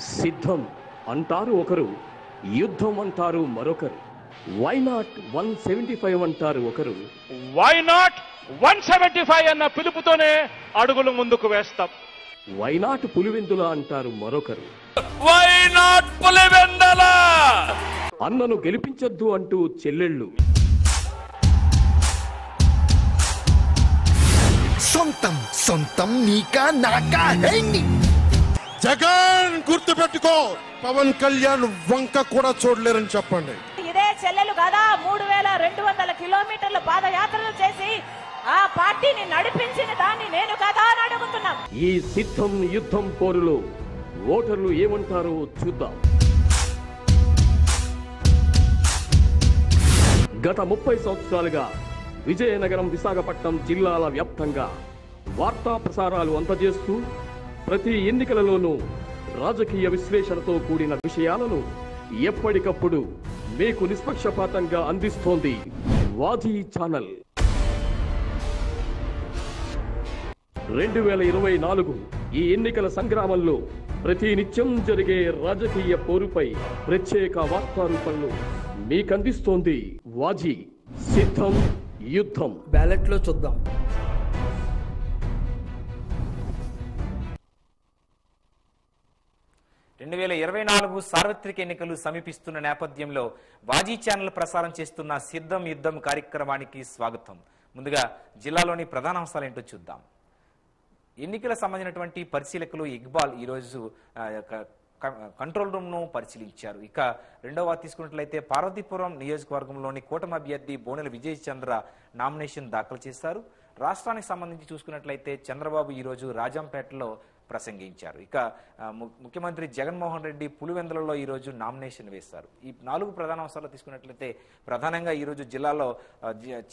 సిద్ధం అంటారు ఒకరు, యుద్ధం అంటారు మరొకరు. వై నాట్ 175 అంటారు ఒకరు. వై నాట్ 175 అన్న పిలుపుతోనే అడుగులు ముందుకు వేస్తాం. వై నాట్ పులివెందుల అంటారు మరొకరు. Why not Pulivendula. అన్నను గెలిపించొద్దు అంటూ చెల్లెళ్ళు. సొంతం సొంతం నీకా నాకా హేండి. జగన్ గుర్తు పెట్టుకో, పవన్ కళ్యాణ్ వంక కూడా చూడలేరని చెప్పండి. ఇదే చెల్లెలు కదా 3200 కిలోమీటర్ల పాదయాత్రలు చేసి ఆ పార్టీని నడిపించిన దాన్ని నేను కదా అని అడుగుతున్నాం. ఈ సిద్ధం యుద్ధం పోరులో ఓటర్లు ఏమంటారో చూద్దాం. గత 30 సంవత్సరాలుగా విజయనగరం, విశాఖపట్నం జిల్లాల వ్యాప్తంగా వార్తా ప్రసారాలు అందజేస్తూ ప్రతి ఎన్నికలలోనూ రాజకీయ విశ్లేషణతో కూడిన విషయాలను ఎప్పటికప్పుడు మీకు నిష్పక్షపాతంగా అందిస్తోంది వాజీ ఛానల్. 2024 ఈ ఎన్నికల సంగ్రామంలో ప్రతి నిత్యం జరిగే రాజకీయ పోరుపై ప్రత్యేక వార్తా రూపంలో మీకందిస్తోంది వాజీ. సిద్ధం యుద్ధం. బ్యాలెట్ లో చూద్దాం. సార్వత్రిక ఎన్నికలు సమీపిస్తున్న నేపథ్యంలో వాజీ ఛానల్ ప్రసారం చేస్తున్న సిద్ధం యుద్ధం కార్యక్రమానికి స్వాగతం. ముందుగా జిల్లాలోని ప్రధాన అంశాలు ఏంటో చూద్దాం. ఎన్నికల సంబంధించినటువంటి పరిశీలకులు ఇక్బాల్ ఈరోజు కంట్రోల్ రూమ్ ను పరిశీలించారు. ఇక రెండవ తీసుకున్నట్లయితే పార్వతీపురం నియోజకవర్గంలోని కూటమి అభ్యర్థి బోనెల విజయ్ చంద్ర నామినేషన్ దాఖలు చేశారు. రాష్ట్రానికి సంబంధించి చూసుకున్నట్లయితే చంద్రబాబు ఈరోజు రాజంపేటలో ప్రసంగించారు. ఇక ముఖ్యమంత్రి జగన్మోహన్ రెడ్డి పులివెందులలో ఈరోజు నామినేషన్ వేశారు. ఈ 4 ప్రధాన అంశాలు తీసుకున్నట్లయితే ప్రధానంగా ఈరోజు జిల్లాలో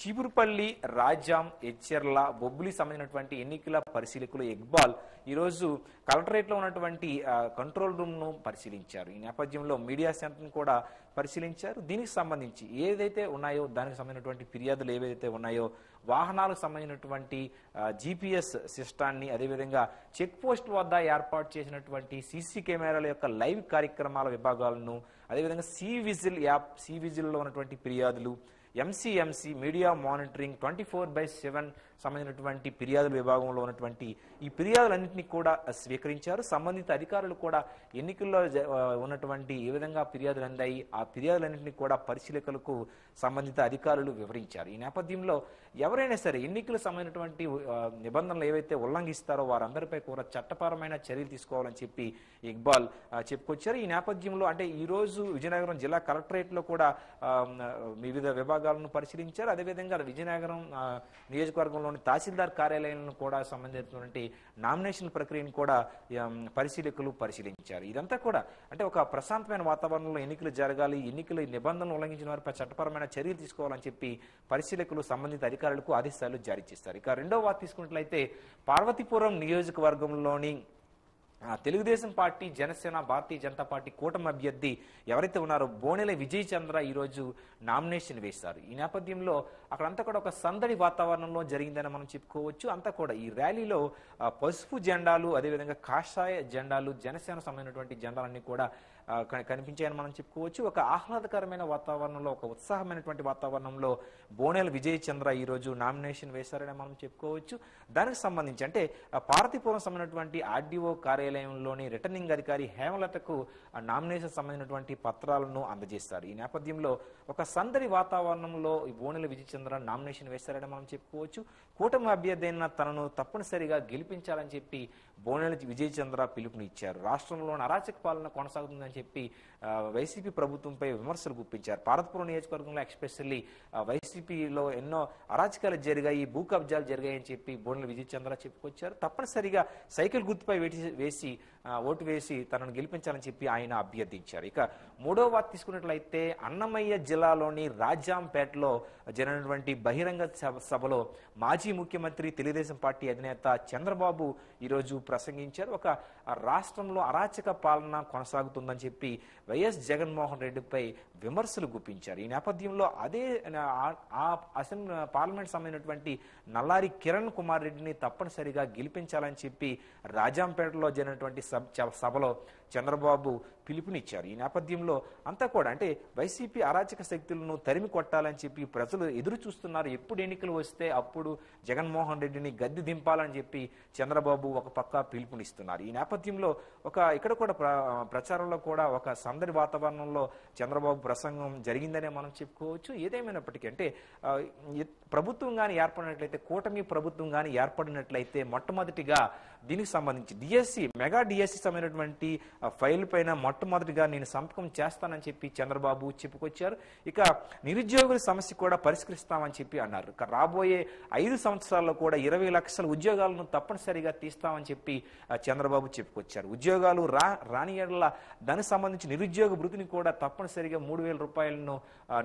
చీపురుపల్లి, రాజాం, ఎచ్చెర్ల, బొబ్బులి సంబంధించినటువంటి ఎన్నికల పరిశీలకులు ఇక్బాల్ ఈరోజు కలెక్టరేట్లో ఉన్నటువంటి కంట్రోల్ రూమ్ ను పరిశీలించారు. ఈ నేపథ్యంలో మీడియా సెంటర్ను కూడా పరిశీలించారు. దీనికి సంబంధించి ఏదైతే ఉన్నాయో దానికి సంబంధించినటువంటి ఫిర్యాదులు ఏవైతే ఉన్నాయో వాహనాలకు సంబంధించినటువంటి GPS సిస్టాన్ని, అదేవిధంగా చెక్ పోస్ట్ వద్ద ఏర్పాటు చేసినటువంటి CC కెమెరాల యొక్క లైవ్ కార్యక్రమాల విభాగాలను, అదేవిధంగా సివిజిల్ యాప్, సివిజిల్లో ఉన్నటువంటి ఫిర్యాదులు, MCMC మీడియా మానిటరింగ్ 24/7 సంబంధించినటువంటి ఫిర్యాదుల విభాగంలో ఉన్నటువంటి ఈ ఫిర్యాదులన్నింటినీ కూడా స్వీకరించారు. సంబంధిత అధికారులు కూడా ఎన్నికల్లో ఉన్నటువంటి ఏ విధంగా ఫిర్యాదులు అందాయి ఆ ఫిర్యాదులన్నింటినీ కూడా పరిశీలకులకు సంబంధిత అధికారులు వివరించారు. ఈ నేపథ్యంలో ఎవరైనా సరే ఎన్నికలకు సంబంధించినటువంటి నిబంధనలు ఏవైతే ఉల్లంఘిస్తారో వారందరిపై కూడా చట్టపరమైన చర్యలు తీసుకోవాలని చెప్పి ఇక్బాల్ చెప్పుకొచ్చారు. ఈ నేపథ్యంలో అంటే ఈరోజు విజయనగరం జిల్లా కలెక్టరేట్లో కూడా వివిధ విభాగాలను పరిశీలించారు. అదేవిధంగా విజయనగరం నియోజకవర్గంలోని తహసీల్దార్ కార్యాలయాలను కూడా సంబంధించినటువంటి నామినేషన్ ప్రక్రియను కూడా పరిశీలకులు పరిశీలించారు. ఇదంతా కూడా అంటే ఒక ప్రశాంతమైన వాతావరణంలో ఎన్నికలు జరగాలి, ఎన్నికల నిబంధనలు ఉల్లంఘించిన వారిపై చట్టపరమైన చర్యలు తీసుకోవాలని చెప్పి పరిశీలకులు సంబంధిత అధికారులకు ఆదేశాలు జారీ చేస్తారు. ఇక రెండవ వార్త తీసుకున్నట్లయితే పార్వతీపురం నియోజకవర్గంలోని తెలుగుదేశం పార్టీ, జనసేన, భారతీయ జనతా పార్టీ కూటమి అభ్యర్థి ఎవరైతే ఉన్నారో బోనెల విజయ్ చంద్ర ఈరోజు నామినేషన్ వేశారు. ఈ నేపథ్యంలో అక్కడంతా కూడా ఒక సందడి వాతావరణంలో జరిగిందని మనం చెప్పుకోవచ్చు. అంతా కూడా ఈ ర్యాలీలో పసుపు జెండాలు, అదేవిధంగా కాషాయ జెండాలు, జనసేన సంబంధించినటువంటి జెండాలన్నీ కూడా కనిపించాయని మనం చెప్పుకోవచ్చు. ఒక ఆహ్లాదకరమైన వాతావరణంలో, ఒక ఉత్సాహమైనటువంటి వాతావరణంలో బోనెల విజయ్ చంద్ర ఈరోజు నామినేషన్ వేశారని మనం చెప్పుకోవచ్చు. దానికి సంబంధించి అంటే పార్వతీపురం సంబంధించినటువంటి RDO కార్యాలయంలోని రిటర్నింగ్ అధికారి హేమలతకు నామినేషన్ సంబంధించినటువంటి పత్రాలను అందజేస్తారు. ఈ నేపథ్యంలో ఒక సందడి వాతావరణంలో ఈ బోనెల విజయ్ చంద్ర నామినేషన్ వేశారని మనం చెప్పుకోవచ్చు. కూటమి అభ్యర్థి అయిన తనను తప్పనిసరిగా గెలిపించాలని చెప్పి బోనెల విజయ్ చంద్ర పిలుపునిచ్చారు. రాష్ట్రంలోని అరాచక పాలన కొనసాగుతుందని చెప్పి వైసీపీ ప్రభుత్వంపై విమర్శలు గుప్పించారు. పార్వతీపురం నియోజకవర్గంలో ఎక్స్పెషల్లీ వైసీపీలో ఎన్నో అరాచకాలు జరిగాయి, భూ కబ్జాలు జరిగాయని చెప్పి బోనెల విజయ్ చంద్ర చెప్పుకొచ్చారు. తప్పనిసరిగా సైకిల్ గుర్తుపై ఓటు వేసి తనను గెలిపించాలని చెప్పి ఆయన అభ్యర్థించారు. ఇక మూడవ వార్త తీసుకున్నట్లయితే అన్నమయ్య జిల్లాలోని రాజాంపేటలో జరిగినటువంటి బహిరంగ సభలో మాజీ ముఖ్యమంత్రి, తెలుగుదేశం పార్టీ అధినేత చంద్రబాబు ఈరోజు ప్రసంగించారు. ఒక రాష్ట్రంలో అరాచక పాలన కొనసాగుతుందని చెప్పి వైఎస్ జగన్మోహన్ రెడ్డిపై విమర్శలు గుప్పించారు. ఈ నేపథ్యంలో అదే అసెంబ్లీ పార్లమెంట్ సంబంధించినటువంటి నల్లారి కిరణ్ కుమార్ రెడ్డిని తప్పనిసరిగా గెలిపించాలని చెప్పి రాజాంపేటలో జరిగినటువంటి సభలో చంద్రబాబు పిలుపునిచ్చారు. ఈ నేపథ్యంలో అంతా కూడా అంటే వైసీపీ అరాచక శక్తులను తరిమి కొట్టాలని చెప్పి ప్రజలు ఎదురు చూస్తున్నారు. ఎప్పుడు ఎన్నికలు వస్తే అప్పుడు జగన్మోహన్ రెడ్డిని గద్దె దింపాలని చెప్పి చంద్రబాబు ఒక పక్క పిలుపునిస్తున్నారు. ఈ నేపథ్యంలో ఇక్కడ కూడా ప్రచారంలో కూడా ఒక సందడి వాతావరణంలో చంద్రబాబు ప్రసంగం జరిగిందనే మనం చెప్పుకోవచ్చు. ఏదేమైనప్పటికీ అంటే ప్రభుత్వం కానీ ఏర్పడినట్లయితే, కూటమి ప్రభుత్వం కానీ ఏర్పడినట్లయితే మొట్టమొదటిగా దీనికి సంబంధించి డిఎస్సి మెగా డిఎస్సి సంబంధించినటువంటి ఫైల్ పైన మొట్టమొదటిగా నేను సంతకం చేస్తానని చెప్పి చంద్రబాబు చెప్పుకొచ్చారు. ఇక నిరుద్యోగుల సమస్య కూడా పరిష్కరిస్తామని చెప్పి అన్నారు. రాబోయే 5 సంవత్సరాల్లో కూడా 20 లక్షల ఉద్యోగాలను తప్పనిసరిగా తీస్తామని చెప్పి చంద్రబాబు చెప్పుకొచ్చారు. ఉద్యోగాలు రాని ఏళ్ల దానికి సంబంధించి నిరుద్యోగ భృతిని కూడా తప్పనిసరిగా 3,000 రూపాయలను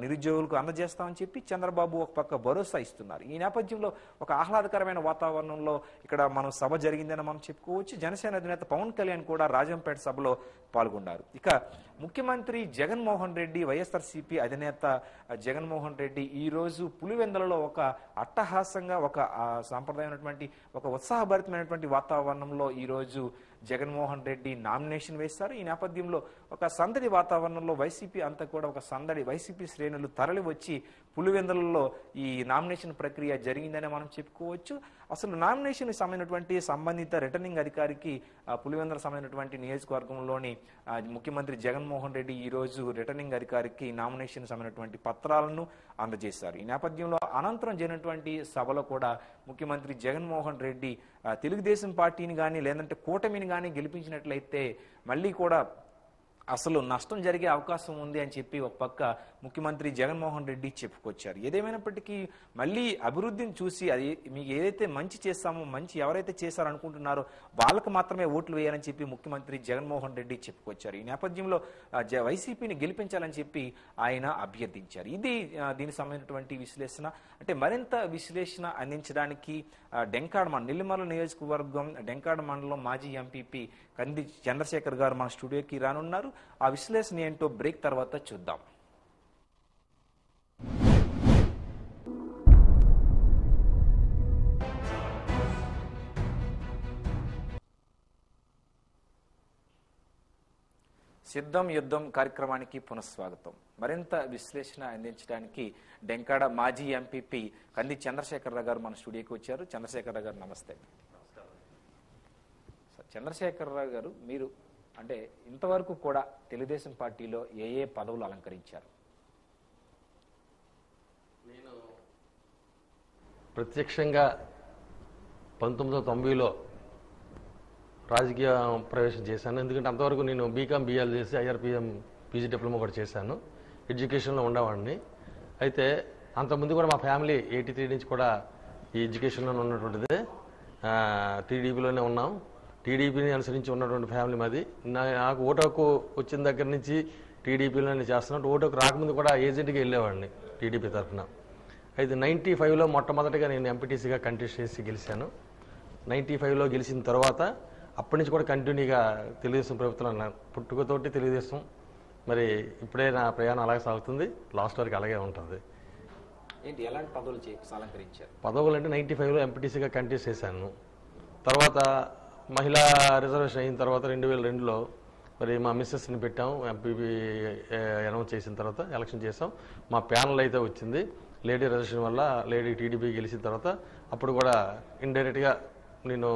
నిరుద్యోగులకు అందజేస్తామని చెప్పి చంద్రబాబు ఒక పక్క భరోసా ఇస్తున్నారు. ఈ నేపథ్యంలో ఒక ఆహ్లాదకరమైన వాతావరణంలో ఇక్కడ మనం సభ జరిగిందని మనం చెప్పుకోవచ్చు. జనసేన అధినేత పవన్ కళ్యాణ్ కూడా రాజంపేట సభలో పాల్గొన్నారు. ఇక ముఖ్యమంత్రి జగన్మోహన్ రెడ్డి, వైఎస్ఆర్సీపీ అధినేత జగన్మోహన్ రెడ్డి ఈ రోజు పులివెందులలో ఒక అట్టహాసంగా ఒక సాంప్రదాయమైనటువంటి ఒక ఉత్సాహభరితమైనటువంటి వాతావరణంలో ఈ రోజు జగన్మోహన్ రెడ్డి నామినేషన్ వేశారు. ఈ నేపథ్యంలో ఒక సందడి వాతావరణంలో వైసీపీ అంతా కూడా ఒక సందడి వైసీపీ శ్రేణులు తరలి వచ్చి పులివెందులలో ఈ నామినేషన్ ప్రక్రియ జరిగిందని మనం చెప్పుకోవచ్చు. అసలు నామినేషన్ సంబంధిత రిటర్నింగ్ అధికారికి పులివెందుల సంబంధించినటువంటి నియోజకవర్గంలోని ముఖ్యమంత్రి జగన్మోహన్ రెడ్డి ఈ రోజు రిటర్నింగ్ అధికారికి నామినేషన్ సంబంధించినటువంటి పత్రాలను అందజేశారు. ఈ నేపథ్యంలో అనంతరం జరిగినటువంటి సభలో కూడా ముఖ్యమంత్రి జగన్మోహన్ రెడ్డి తెలుగుదేశం పార్టీని కానీ లేదంటే కూటమిని కానీ గెలిపించినట్లయితే మళ్ళీ కూడా అసలు నష్టం జరిగే అవకాశం ఉంది అని చెప్పి ఒక పక్క ముఖ్యమంత్రి జగన్మోహన్ రెడ్డి చెప్పుకొచ్చారు. ఏదేమైనప్పటికీ మళ్ళీ అభివృద్ధిని చూసి అది మీకు ఏదైతే మంచి చేస్తామో మంచి ఎవరైతే చేశారనుకుంటున్నారో వాళ్ళకు మాత్రమే ఓట్లు వేయాలని చెప్పి ముఖ్యమంత్రి జగన్మోహన్ రెడ్డి చెప్పుకొచ్చారు. ఈ నేపథ్యంలో వైసీపీని గెలిపించాలని చెప్పి ఆయన అభ్యర్థించారు. ఇది దీనికి సంబంధించినటువంటి విశ్లేషణ. అంటే మరింత విశ్లేషణ అందించడానికి నెల్లిమర్ల నియోజకవర్గం డెంకాడ మండలం మాజీ ఎంపీపీ కంది చంద్రశేఖర్ గారు మన స్టూడియోకి రానున్నారు. ఆ విశ్లేషణ ఏంటో బ్రేక్ తర్వాత చూద్దాం. సిద్ధం యుద్ధం కార్యక్రమానికి పునఃస్వాగతం. మరింత విశ్లేషణ అందించడానికి డెంకాడ మాజీ ఎంపీపీ కంది చంద్రశేఖరరావు గారు మన స్టూడియోకి వచ్చారు. చంద్రశేఖరరావు గారు నమస్తే. చంద్రశేఖరరావు గారు, మీరు అంటే ఇంతవరకు కూడా తెలుగుదేశం పార్టీలో ఏ పదవులు అలంకరించారు? నేను ప్రత్యక్షంగా 1990లో రాజకీయ ప్రవేశం చేశాను. ఎందుకంటే అంతవరకు నేను బీకామ్ బిఎల్ చేసి ఐఆర్పిఎం పీజీ డిప్లొమా కూడా చేశాను. ఎడ్యుకేషన్లో ఉండేవాడిని. అయితే అంతకుముందు కూడా మా ఫ్యామిలీ 83 నుంచి కూడా ఈ ఎడ్యుకేషన్లో ఉన్నటువంటిదే. టీడీపీలోనే ఉన్నాం. టీడీపీని అనుసరించి ఉన్నటువంటి ఫ్యామిలీ మాది. నాకు ఓటుకు వచ్చిన దగ్గర నుంచి టీడీపీలోనే చేస్తున్నాను. ఓటుకు రాకముందు కూడా ఏజెంట్గా వెళ్ళేవాడిని టీడీపీ తరఫున. అయితే 95లో మొట్టమొదటిగా నేను ఎంపీటీసీగా కంటెస్ట్ చేసి గెలిచాను. 95లో గెలిచిన తర్వాత అప్పటి నుంచి కూడా కంటిన్యూగా తెలుగుదేశం ప్రభుత్వం పుట్టుకతోటి తెలుగుదేశం. మరి ఇప్పుడే నా ప్రయాణం అలాగే సాగుతుంది. లాస్ట్ వరకు అలాగే ఉంటుంది. ఏంటి ఎలాంటి పదవులు అలంకరించారు? పదవులు అంటే 95లో ఎంపీటీసీగా కంటెస్ట్ చేశాను. తర్వాత మహిళా రిజర్వేషన్ అయిన తర్వాత 2002లో మరి మా మిస్సెస్ని పెట్టాము. ఎంపీపీ అనౌన్స్ చేసిన తర్వాత ఎలక్షన్ చేసాం. మా ప్యానల్ అయితే వచ్చింది. లేడీ రిజర్వేషన్ వల్ల లేడీ టీడీపీ గెలిచిన తర్వాత అప్పుడు కూడా ఇండైరెక్ట్గా నేను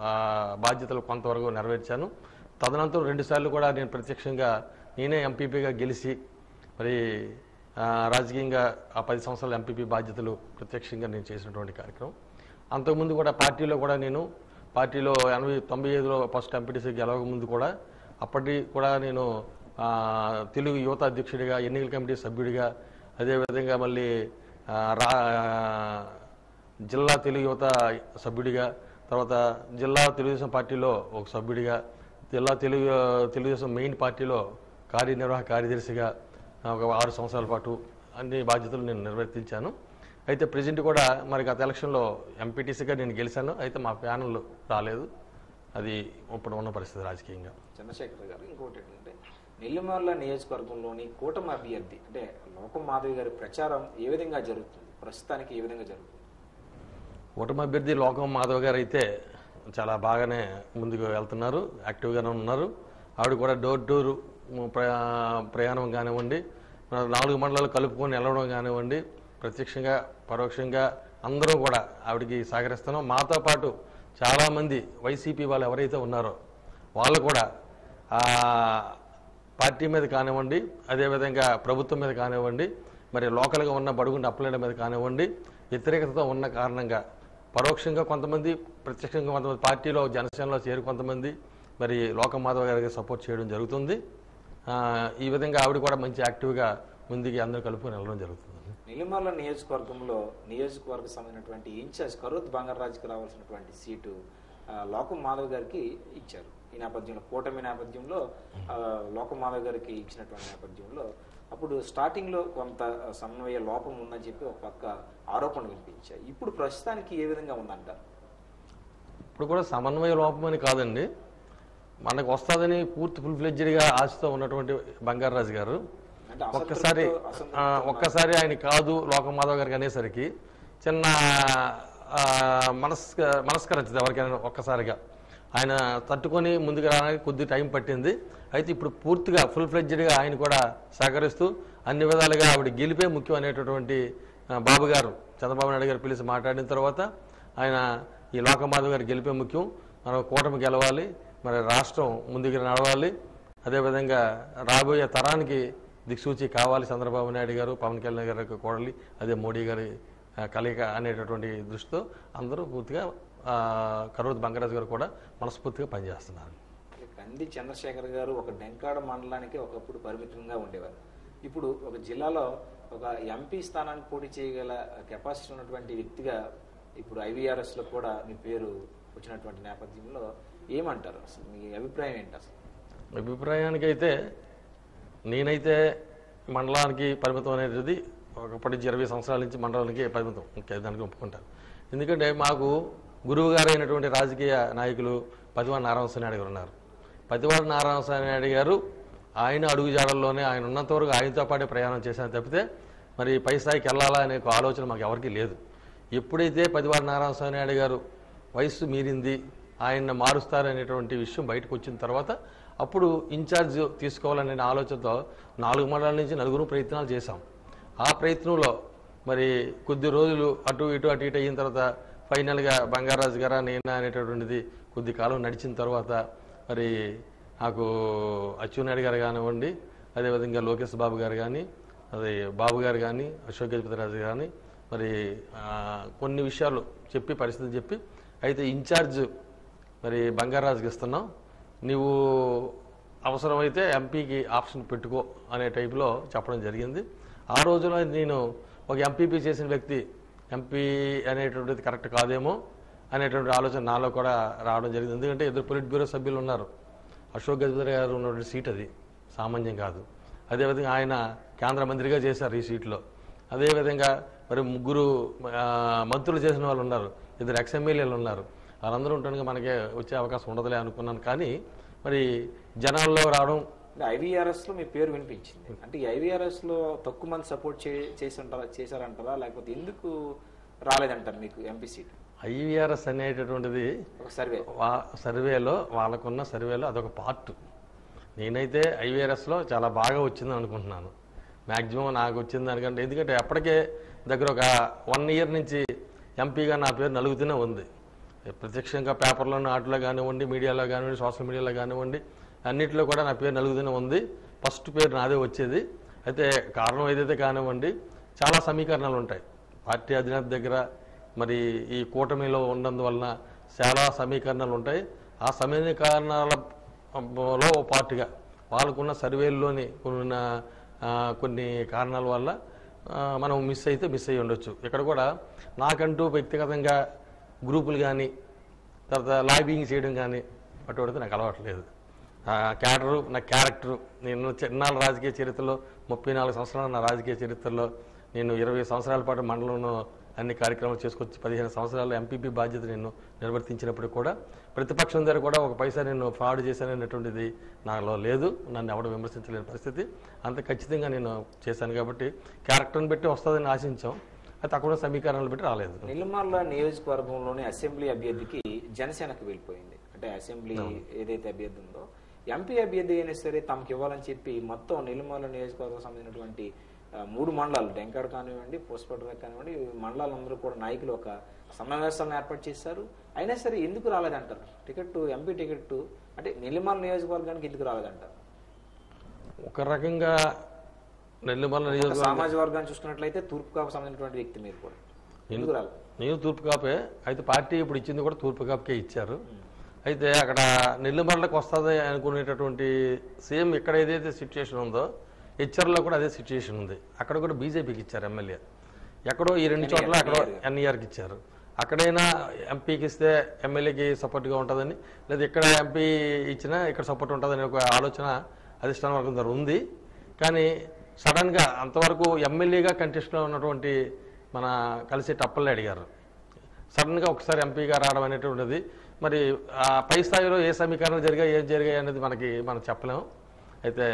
ఆ బాధ్యతలు కొంతవరకు నెరవేర్చాను. తదనంతరం 2 సార్లు కూడా నేను ప్రత్యక్షంగా నేనే ఎంపీపీగా గెలిచి మరి రాజకీయంగా ఆ 10 సంవత్సరాల ఎంపీపీ బాధ్యతలు ప్రత్యక్షంగా నేను చేసినటువంటి కార్యక్రమం. అంతకుముందు కూడా పార్టీలో కూడా నేను పార్టీలో 95లో ఫస్ట్ ఎంపీటీసీ గెలవక ముందు కూడా అప్పటి కూడా నేను తెలుగు యువత అధ్యక్షుడిగా, ఎన్నికల కమిటీ సభ్యుడిగా, అదేవిధంగా మళ్ళీ జిల్లా తెలుగు యువత సభ్యుడిగా, తర్వాత జిల్లా తెలుగుదేశం పార్టీలో ఒక సభ్యుడిగా, జిల్లా తెలుగుదేశం మెయిన్ పార్టీలో కార్యనిర్వాహక కార్యదర్శిగా ఒక 6 సంవత్సరాల పాటు అన్ని బాధ్యతలు నేను నిర్వర్తించాను. అయితే ప్రెజెంట్ కూడా మరి గత ఎలక్షన్లో ఎంపీటీసీగా నేను గెలిచాను. అయితే మా ప్యానల్ రాలేదు. అది ఇప్పుడు ఉన్న పరిస్థితి రాజకీయంగా. చంద్రశేఖర్ గారు, ఇంకోటి ఏంటంటే నెల్లిమర్ల నియోజకవర్గంలోని కూటమి అభ్యర్థి అంటే లోకం మాధవి గారి ప్రచారం ఏ విధంగా జరుగుతుంది, ప్రస్తుతానికి ఏ విధంగా జరుగుతుంది? కూటమి అభ్యర్థి లోకం మాధవ్ గారు అయితే చాలా బాగానే ముందుకు వెళ్తున్నారు, యాక్టివ్గానే ఉన్నారు. ఆవిడ కూడా డోర్ డోర్ ప్రయాణం కానివ్వండి, 4 మండలాలు కలుపుకొని వెళ్ళడం కానివ్వండి, ప్రత్యక్షంగా పరోక్షంగా అందరూ కూడా ఆవిడకి సహకరిస్తున్నాం. మాతో పాటు చాలామంది వైసీపీ వాళ్ళు ఎవరైతే ఉన్నారో వాళ్ళు కూడా పార్టీ మీద కానివ్వండి, అదేవిధంగా ప్రభుత్వం మీద కానివ్వండి, మరి లోకల్గా ఉన్న బడుగుండి అప్పలేడ మీద కానివ్వండి, వ్యతిరేకతతో ఉన్న కారణంగా పరోక్షంగా కొంతమంది, ప్రత్యక్షంగా కొంతమంది పార్టీలో జనసేనలో చేరి కొంతమంది మరి లోకం మాధవ్ గారికి సపోర్ట్ చేయడం జరుగుతుంది. ఈ విధంగా ఆవిడ కూడా మంచి యాక్టివ్గా ముందుకి అందరూ కలుపుకొని వెళ్ళడం జరుగుతుంది. నెల్లిమర్ల నియోజకవర్గంలో నియోజకవర్గ సంబంధించినటువంటి ఇన్ఛార్జ్ కరోత్ బంగారాజుకి రావాల్సినటువంటి సీటు లోకం మాధవ్ గారికి ఇచ్చారు. ఈ నేపథ్యంలో కూటమి నేపథ్యంలో లోకం మాధవ్ గారికి ఇచ్చినటువంటి నేపథ్యంలో అప్పుడు స్టార్టింగ్ లో కొంత సమన్వయ లోపం ఉందని చెప్పి ఒక పక్క ఆరోపణలు వినిపించాయి. ఇప్పుడు ప్రస్తుతానికి ఏ విధంగా ఉందంటారు? ఇప్పుడు కూడా సమన్వయ లోపం అని కాదండి, మనకు వస్తుందని పూర్తి ఫుల్ ఫ్లెడ్జ్డ్గా ఆశతో ఉన్నటువంటి బంగారాజు గారు ఒక్కసారి ఆయన కాదు లోకం మాధవ్ గారికి అనేసరికి చిన్న మనస్కరించదు ఎవరికైనా. ఒక్కసారిగా ఆయన తట్టుకొని ముందుకు రావడానికి కొద్ది టైం పట్టింది. అయితే ఇప్పుడు పూర్తిగా ఫుల్ ఫ్లెడ్జ్డ్గా ఆయన కూడా సహకరిస్తూ అన్ని విధాలుగా ఆవిడ గెలిపే ముఖ్యం అనేటటువంటి బాబు గారు చంద్రబాబు నాయుడు గారు పిలిచి మాట్లాడిన తర్వాత ఆయన ఈ లోకం మాధవ్ గారు గెలిపే ముఖ్యం, మనం కూటమి గెలవాలి, మరి రాష్ట్రం ముందుకు నడవాలి, అదేవిధంగా రాబోయే తరానికి దిక్సూచి కావాలి చంద్రబాబు నాయుడు గారు, పవన్ కళ్యాణ్ గారికి కోడలి, అదే మోడీ గారి కలయిక అనేటటువంటి దృష్టితో అందరూ పూర్తిగా కరోత్ బంగారాజు గారు కూడా మనస్ఫూర్తిగా పనిచేస్తున్నారు. కంది చంద్రశేఖర్ గారు ఒక డెంకాడ మండలానికి ఒకప్పుడు పరిమితంగా ఉండేవారు. ఇప్పుడు ఒక జిల్లాలో ఒక ఎంపీ స్థానానికి పోటీ చేయగల కెపాసిటీ ఉన్నటువంటి వ్యక్తిగా ఇప్పుడు IVRS లో కూడా మీ పేరు వచ్చినటువంటి నేపథ్యంలో ఏమంటారు? అసలు మీ అభిప్రాయం ఏంటి? అసలు అభిప్రాయానికైతే నేనైతే మండలానికి పరిమితం అనేది ఒకప్పటి 20 సంవత్సరాల నుంచి మండలానికి పరిమితం, దానికి ఒప్పుకుంటాను. ఎందుకంటే మాకు గురువు గారైనటువంటి రాజకీయ నాయకులు పతివాడ నారాయణ నాయుడు గారు ఉన్నారు. పతివాడ నారాయణ నాయుడు గారు ఆయన అడుగుజాడల్లోనే ఆయన ఉన్నంత వరకు ఆయనతో పాటే ప్రయాణం చేశాను తప్పితే మరి పై స్థాయికి వెళ్ళాలా అనే ఆలోచన మాకు ఎవరికీ లేదు. ఎప్పుడైతే పతివాడ నారాయణ నాయుడు గారు వయస్సు మీరింది, ఆయన మారుస్తారనేటువంటి విషయం బయటకు వచ్చిన తర్వాత అప్పుడు ఇన్ఛార్జ్ తీసుకోవాలనే ఆలోచనతో 4 మండలాల నుంచి 4 ప్రయత్నాలు చేశాం. ఆ ప్రయత్నంలో మరి కొద్ది రోజులు అటు ఇటు అయిన తర్వాత ఫైనల్గా బంగారాజు గారా నేనా అనేటటువంటిది కొద్ది కాలం నడిచిన తర్వాత మరి నాకు అచ్చెన్నాయుడు గారు కానివ్వండి, అదేవిధంగా లోకేష్ బాబు గారు కానీ, అదే బాబు గారు కానీ, అశోక్ గజపతిరాజు కానీ మరి కొన్ని విషయాలు చెప్పి పరిస్థితులు చెప్పి అయితే ఇన్ఛార్జ్ మరి బంగారాజుకి ఇస్తున్నాం, నీవు అవసరమైతే ఎంపీకి ఆప్షన్ పెట్టుకో అనే టైపులో చెప్పడం జరిగింది. ఆ రోజులో నేను ఒక ఎంపీపీ చేసిన వ్యక్తి ఎంపీ అనేటువంటిది కరెక్ట్ కాదేమో అనేటువంటి ఆలోచన నాలో కూడా రావడం జరిగింది. ఎందుకంటే 2 పొలిట్ బ్యూరో సభ్యులు ఉన్నారు. అశోక్ గజపతి గారు ఉన్నటువంటి సీట్ అది సామాన్యం కాదు. అదేవిధంగా ఆయన కేంద్ర మంత్రిగా చేశారు ఈ సీట్లో. అదేవిధంగా మరి 3 మంత్రులు చేసిన వాళ్ళు ఉన్నారు, 2 ఎక్స్ఎమ్మెల్యేలు ఉన్నారు. వాళ్ళందరూ ఉండడానికి మనకే వచ్చే అవకాశం ఉండదులే అనుకున్నాను. కానీ మరి జనాల్లో రావడం IVRS లో మీ పేరు వినిపించింది. అంటే IVRS లో తక్కువ మంది సపోర్ట్ చేశారంటారా, లేకపోతే ఎందుకు రాలేదంటారు మీకు ఎంపీ సీట్? IVRS అనేటటువంటిది సర్వేలో వాళ్ళకున్న సర్వేలో అదొక పార్ట్. నేనైతే IVRSలో చాలా బాగా వచ్చిందని అనుకుంటున్నాను. మ్యాక్సిమం నాకు వచ్చింది దానికంటే, ఎందుకంటే అప్పటికే దగ్గర ఒక 1 ఇయర్ నుంచి ఎంపీగా నా పేరు నలుగుతూనే ఉంది. ప్రత్యక్షంగా పేపర్లోనూ ఆటలో కానివ్వండి, మీడియాలో కానివ్వండి, సోషల్ మీడియాలో కానివ్వండి, అన్నింటిలో కూడా నా పేరు నలుగుతూనే ఉంది. ఫస్ట్ పేరు నాదే వచ్చేది. అయితే కారణం ఏదైతే కానివ్వండి, చాలా సమీకరణాలు ఉంటాయి పార్టీ అధినేత దగ్గర. మరి ఈ కూటమిలో ఉన్నందువలన చాలా సమీకరణాలు ఉంటాయి. ఆ సమీకరణాలలో పార్టీగా వాళ్ళకున్న సర్వేల్లోని కొన్ని కారణాల వల్ల మనం మిస్ అయ్యి ఉండొచ్చు. ఇక్కడ కూడా నాకంటూ వ్యక్తిగతంగా గ్రూపులు కానీ తర్వాత లాబింగ్ చేయడం కానీ అటువంటిది నాకు అలవాట్లేదు. నా క్యారెక్టరు నేను చిన్నాళ్ళ రాజకీయ చరిత్రలో 34 సంవత్సరాలు నా రాజకీయ చరిత్రలో నేను 20 సంవత్సరాల పాటు మండలంలో అన్ని కార్యక్రమాలు చేసుకొచ్చి 15 సంవత్సరాలు ఎంపీపీ బాధ్యత నేను నిర్వర్తించినప్పుడు కూడా ప్రతిపక్షం దగ్గర కూడా ఒక పైసా నేను ఫ్రాడ్ చేశాననేటువంటిది నాలో లేదు. నన్ను ఎవడు విమర్శించలేని పరిస్థితి. అంత ఖచ్చితంగా నేను చేశాను కాబట్టి క్యారెక్టర్ని బట్టి వస్తుందని ఆశించాం. అయితే అక్కడ సమీకరణలు బట్టి రాలేదు. నెల్లిమర్ల నియోజకవర్గంలోని అసెంబ్లీ అభ్యర్థికి జనసేనకు వెళ్ళిపోయింది. అంటే అసెంబ్లీ ఏదైతే అభ్యర్థి ఉందో ఎంపీ అభ్యర్థి అయినా సరే తమకు ఇవ్వాలని చెప్పి మొత్తం నెల్లిమర్ల నియోజకవర్గం సంబంధించినటువంటి 3 మండలాలు డెంకాడ కానివ్వండి, పోస్పట్ర కానివ్వండి, మండలాలందరూ కూడా నాయకులు ఒక సమావేశాలను ఏర్పాటు చేశారు. అయినా సరే ఎందుకు రాలేదంటారు? టికెట్ ఎంపీ టికెట్ అంటే నెల్లిమర్ల నియోజకవర్గానికి ఎందుకు రాలేదంటారు? ఒక రకంగా నెల్లిమర్ల నియోజకవర్గం సామాజిక వర్గాన్ని చూసుకున్నట్లయితే తూర్పు కాపు సంబంధించినటువంటి వ్యక్తి మీరు కూడా ఎందుకు రాలేదు? నేను తూర్పు కాపే. అయితే పార్టీ ఇప్పుడు ఇచ్చింది కూడా తూర్పు కాపుకే ఇచ్చారు. అయితే అక్కడ నెల్లిమర్లకు వస్తుంది అనుకునేటటువంటి సేమ్ ఇక్కడ ఏదైతే సిచ్యుయేషన్ ఉందో హెచ్ఆర్లో కూడా అదే సిచ్యుయేషన్ ఉంది. అక్కడ కూడా బీజేపీకి ఇచ్చారు ఎమ్మెల్యే. ఎక్కడో ఈ 2 చోట్ల అక్కడ ఎన్ఈఆర్కి ఇచ్చారు. అక్కడైనా ఎంపీకి ఇస్తే ఎమ్మెల్యేకి సపోర్ట్గా ఉంటుందని, లేదా ఇక్కడ ఎంపీ ఇచ్చినా ఇక్కడ సపోర్ట్ ఉంటుందని ఒక ఆలోచన అధిష్టాన వర్గం ద్వారా ఉంది. కానీ సడన్గా అంతవరకు ఎమ్మెల్యేగా కంటెస్ట్లో ఉన్నటువంటి మన కలిసి టప్పల్ని అడిగారు. సడన్గా ఒకసారి ఎంపీగా రావడం అనేటువంటిది మరి పై స్థాయిలో ఏ సమీకరణలు జరిగాయి, ఏం జరిగాయి అనేది మనం చెప్పలేము. అయితే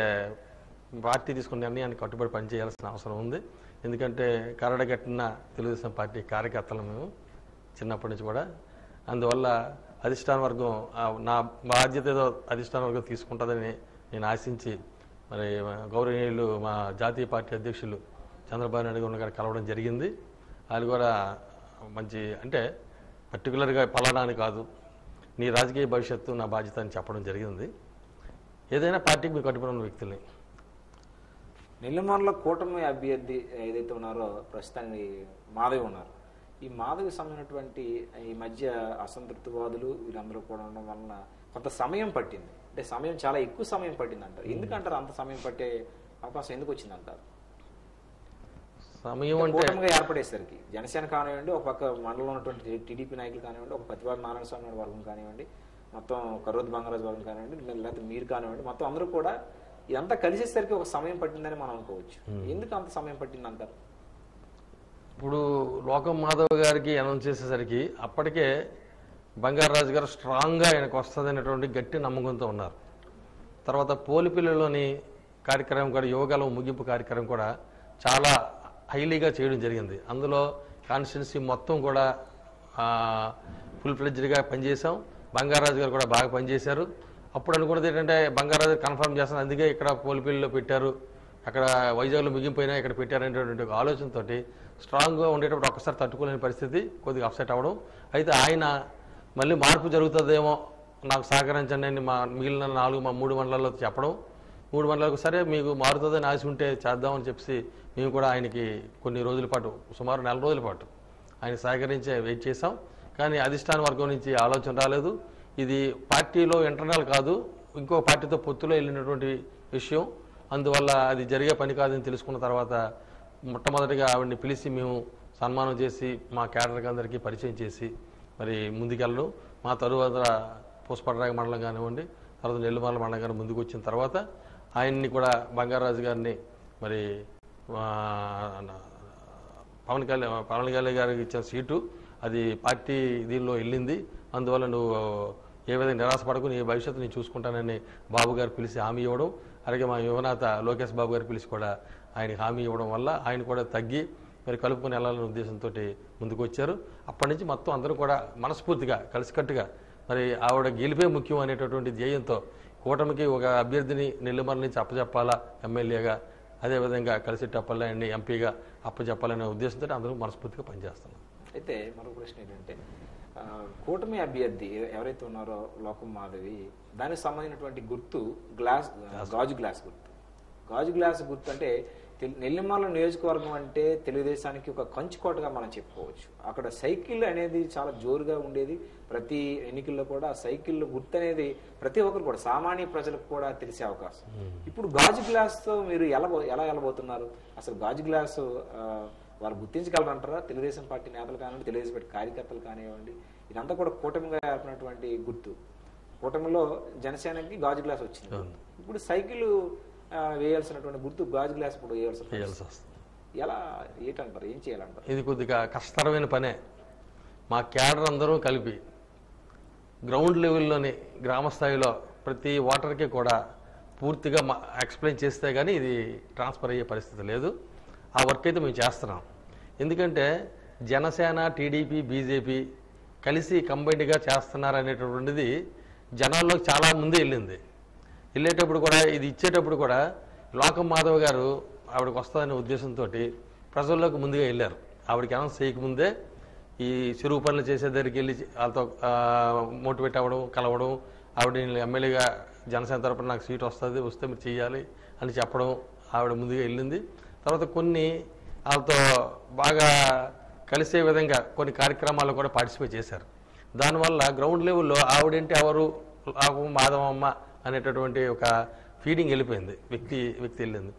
పార్టీ తీసుకున్న నిర్ణయానికి కట్టుబడి పనిచేయాల్సిన అవసరం ఉంది. ఎందుకంటే కరడగట్టిన తెలుగుదేశం పార్టీ కార్యకర్తలు మేము చిన్నప్పటి నుంచి కూడా. అందువల్ల అధిష్టాన వర్గం నా బాధ్యత ఏదో అధిష్టాన వర్గం తీసుకుంటుందని నేను ఆశించి మరి గౌరవనీయులు మా జాతీయ పార్టీ అధ్యక్షులు చంద్రబాబు నాయుడు గారు కలవడం జరిగింది. వాళ్ళు కూడా మంచి అంటే పర్టికులర్గా పలానా అని కాదు, నీ రాజకీయ భవిష్యత్తు నా బాధ్యత అని చెప్పడం జరిగింది. ఏదైనా పార్టీకి మీకు కట్టుబడి ఉన్న వ్యక్తుల్ని నెల్లిమర్ల కూటమి అభ్యర్థి ఏదైతే ఉన్నారో ప్రస్తుతానికి మాధవి ఉన్నారు. ఈ మాధవి సంబంధించినటువంటి ఈ మధ్య అసంతృప్తివాదులు వీళ్ళందరూ కూడా ఉండడం వలన కొంత సమయం పట్టింది. అంటే సమయం చాలా ఎక్కువ సమయం పట్టింది అంటారు. ఎందుకంటారు అంత సమయం పట్టే అవకాశం ఎందుకు వచ్చింది అంటారు? సమయం అంటే కూటమిగా ఏర్పడేసరికి జనసేన కానివ్వండి, ఒక పక్క మండలంలో ఉన్నటువంటి టీడీపీ నాయకులు కానివ్వండి, ఒక ప్రతిపాడు నారాయణ స్వామి వర్గం కానివ్వండి, మొత్తం కరోద్ బంగారాజు వర్గం కానివ్వండి, లేకపోతే మీరు కానివ్వండి, మొత్తం అందరూ కూడా ఇదంతా కలిసేసరికి ఒక సమయం పట్టిందని మనం అనుకోవచ్చు. ఎందుకు అంత సమయం పట్టింది అంటారు? ఇప్పుడు లోకం మాధవ్ గారికి అనౌన్స్ చేసేసరికి అప్పటికే బంగారాజు గారు స్ట్రాంగ్గా ఆయనకు వస్తుంది అనేటువంటి గట్టి నమ్మకంతో ఉన్నారు. తర్వాత పోలిపిల్లలోని కార్యక్రమం కూడా యోగాలో ముగింపు కార్యక్రమం కూడా చాలా హైలీగా చేయడం జరిగింది. అందులో కాన్స్టిట్యున్సీ మొత్తం కూడా ఫుల్ ఫ్లెడ్జ్డ్గా పనిచేసాం. బంగారాజు గారు కూడా బాగా పనిచేశారు. అప్పుడు అనుకున్నది ఏంటంటే బంగారాజు కన్ఫర్మ్ చేస్తాను, అందుకే ఇక్కడ పోలిపిల్లిలో పెట్టారు, అక్కడ వైజాగ్లో ముగింపోయినా ఇక్కడ పెట్టారనేటువంటి ఒక ఆలోచనతో స్ట్రాంగ్గా ఉండేటప్పుడు ఒక్కసారి తట్టుకోలేని పరిస్థితి, కొద్దిగా అప్సెట్ అవ్వడం. అయితే ఆయన మళ్ళీ మార్పు జరుగుతుందేమో నాకు సహకరించండి అని మిగిలిన 3 మండలాల్లో చెప్పడం. 3 మండలాలకు సరే మీకు మారుతుందని ఆశ ఉంటే చేద్దామని చెప్పి మేము కూడా ఆయనకి కొన్ని రోజుల పాటు సుమారు 4 రోజుల పాటు ఆయన సహకరించే వెయిట్ చేసాం. కానీ అధిష్టాన వర్గం నుంచి ఆలోచన రాలేదు. ఇది పార్టీలో ఇంటర్నల్ కాదు, ఇంకో పార్టీతో పొత్తులో వెళ్ళినటువంటి విషయం. అందువల్ల అది జరిగే పని కాదని తెలుసుకున్న తర్వాత మొట్టమొదటిగా ఆవిడని పిలిచి మేము సన్మానం చేసి మా క్యాడర్కి అందరికీ పరిచయం చేసి మరి ముందుకెళ్ళడం. మా తరువాత పూసపట్రాగ మండలం కానివ్వండి, తర్వాత నెల్లిమర్ల మండలం కానీ ముందుకు వచ్చిన తర్వాత ఆయన్ని కూడా బంగారాజు గారిని మరి పవన్ కళ్యాణ్ గారికి ఇచ్చిన సీటు అది పార్టీ దీనిలో వెళ్ళింది. అందువల్ల నువ్వు ఏ విధంగా నిరాశపడకు, నీ భవిష్యత్తు నేను చూసుకుంటానని బాబు గారు పిలిచి హామీ ఇవ్వడం, అలాగే మా యువనేత లోకేష్ బాబు గారు పిలిచి కూడా ఆయనకి హామీ ఇవ్వడం వల్ల ఆయన కూడా తగ్గి మరి కలుపుకొని వెళ్ళాలనే ఉద్దేశంతో ముందుకు వచ్చారు. అప్పటి నుంచి మొత్తం అందరూ కూడా మనస్ఫూర్తిగా కలిసికట్టుగా మరి ఆవిడ గెలిపే ముఖ్యం అనేటటువంటి ధ్యేయంతో కూటమికి ఒక అభ్యర్థిని నెల్లిమర్ల నుంచి అప్పచెప్పాలా ఎమ్మెల్యేగా, అదేవిధంగా కలిసి టప్పల్ని ఎంపీగా అప్పచెప్పాలనే ఉద్దేశంతో అందరూ మనస్ఫూర్తిగా పనిచేస్తున్నాం. అయితే మరో ప్రశ్న ఏంటంటే కూటమి అభ్యర్థి ఎవరైతే ఉన్నారో లోకం మాధవి, దానికి సంబంధించినటువంటి గుర్తు గాజు గ్లాస్ గుర్తు. గాజు గ్లాస్ గుర్తు అంటే నెల్లిమర్ల నియోజకవర్గం అంటే తెలుగుదేశానికి ఒక కంచుకోటగా మనం చెప్పుకోవచ్చు. అక్కడ సైకిల్ అనేది చాలా జోరుగా ఉండేది. ప్రతి ఎన్నికల్లో కూడా సైకిల్ గుర్తు అనేది ప్రతి ఒక్కరు కూడా సామాన్య ప్రజలకు కూడా తెలిసే అవకాశం. ఇప్పుడు గాజు గ్లాస్ తో మీరు ఎలా వెళ్ళబోతున్నారు? అసలు గాజు గ్లాసు వారు గుర్తించగలరంటారా? తెలుగుదేశం పార్టీ నేతలు కానివ్వండి, తెలుగుదేశం పార్టీ కార్యకర్తలు కానివ్వండి, ఇదంతా కూడా కూటమిగా ఏర్పడినటువంటి గుర్తు. కూటమిలో జనసేనకి గాజు గ్లాస్ వచ్చింది. ఇప్పుడు సైకిల్ వేయాల్సినటువంటి గుర్తు గాజు గ్లాస్ ఇప్పుడు వేయాల్సి వస్తుంది. ఎలా ఏంటంటారు, ఏం చేయాలంటారు? ఇది కొద్దిగా కష్టతరమైన పనే. మా క్యాడర్ అందరూ కలిపి గ్రౌండ్ లెవెల్లోని గ్రామ స్థాయిలో ప్రతి ఓటర్కి కూడా పూర్తిగా ఎక్స్ప్లెయిన్ చేస్తే కానీ ఇది ట్రాన్స్ఫర్ అయ్యే పరిస్థితి లేదు. ఆ వర్క్ అయితే మేము చేస్తున్నాం. ఎందుకంటే జనసేన, టీడీపీ, బీజేపీ కలిసి కంబైన్డ్గా చేస్తున్నారు అనేటటువంటిది జనాల్లోకి చాలా ముందే వెళ్ళేటప్పుడు కూడా, ఇది ఇచ్చేటప్పుడు కూడా లోకం మాధవ్ గారు ఆవిడకి వస్తుందనే ఉద్దేశంతో ప్రజల్లోకి ముందుగా వెళ్ళారు. ఆవిడకి అనౌన్స్ చేయకముందే ఈ చెరువు పనులు చేసే దగ్గరికి వెళ్ళి వాళ్ళతో మోటివేట్ అవ్వడం, కలవడం, ఆవిడ ఎమ్మెల్యేగా జనసేన తరపున నాకు సీట్ వస్తే మీరు చేయాలి అని చెప్పడం ఆవిడ ముందుగా వెళ్ళింది. తర్వాత కొన్ని వాళ్ళతో బాగా కలిసే విధంగా కొన్ని కార్యక్రమాల్లో కూడా పార్టిసిపేట్ చేశారు. దానివల్ల గ్రౌండ్ లెవెల్లో ఆవిడేంటి ఎవరు మాధవమ్మ అనేటటువంటి ఒక ఫీడింగ్ వెళ్ళిపోయింది, వ్యక్తి వెళ్ళింది.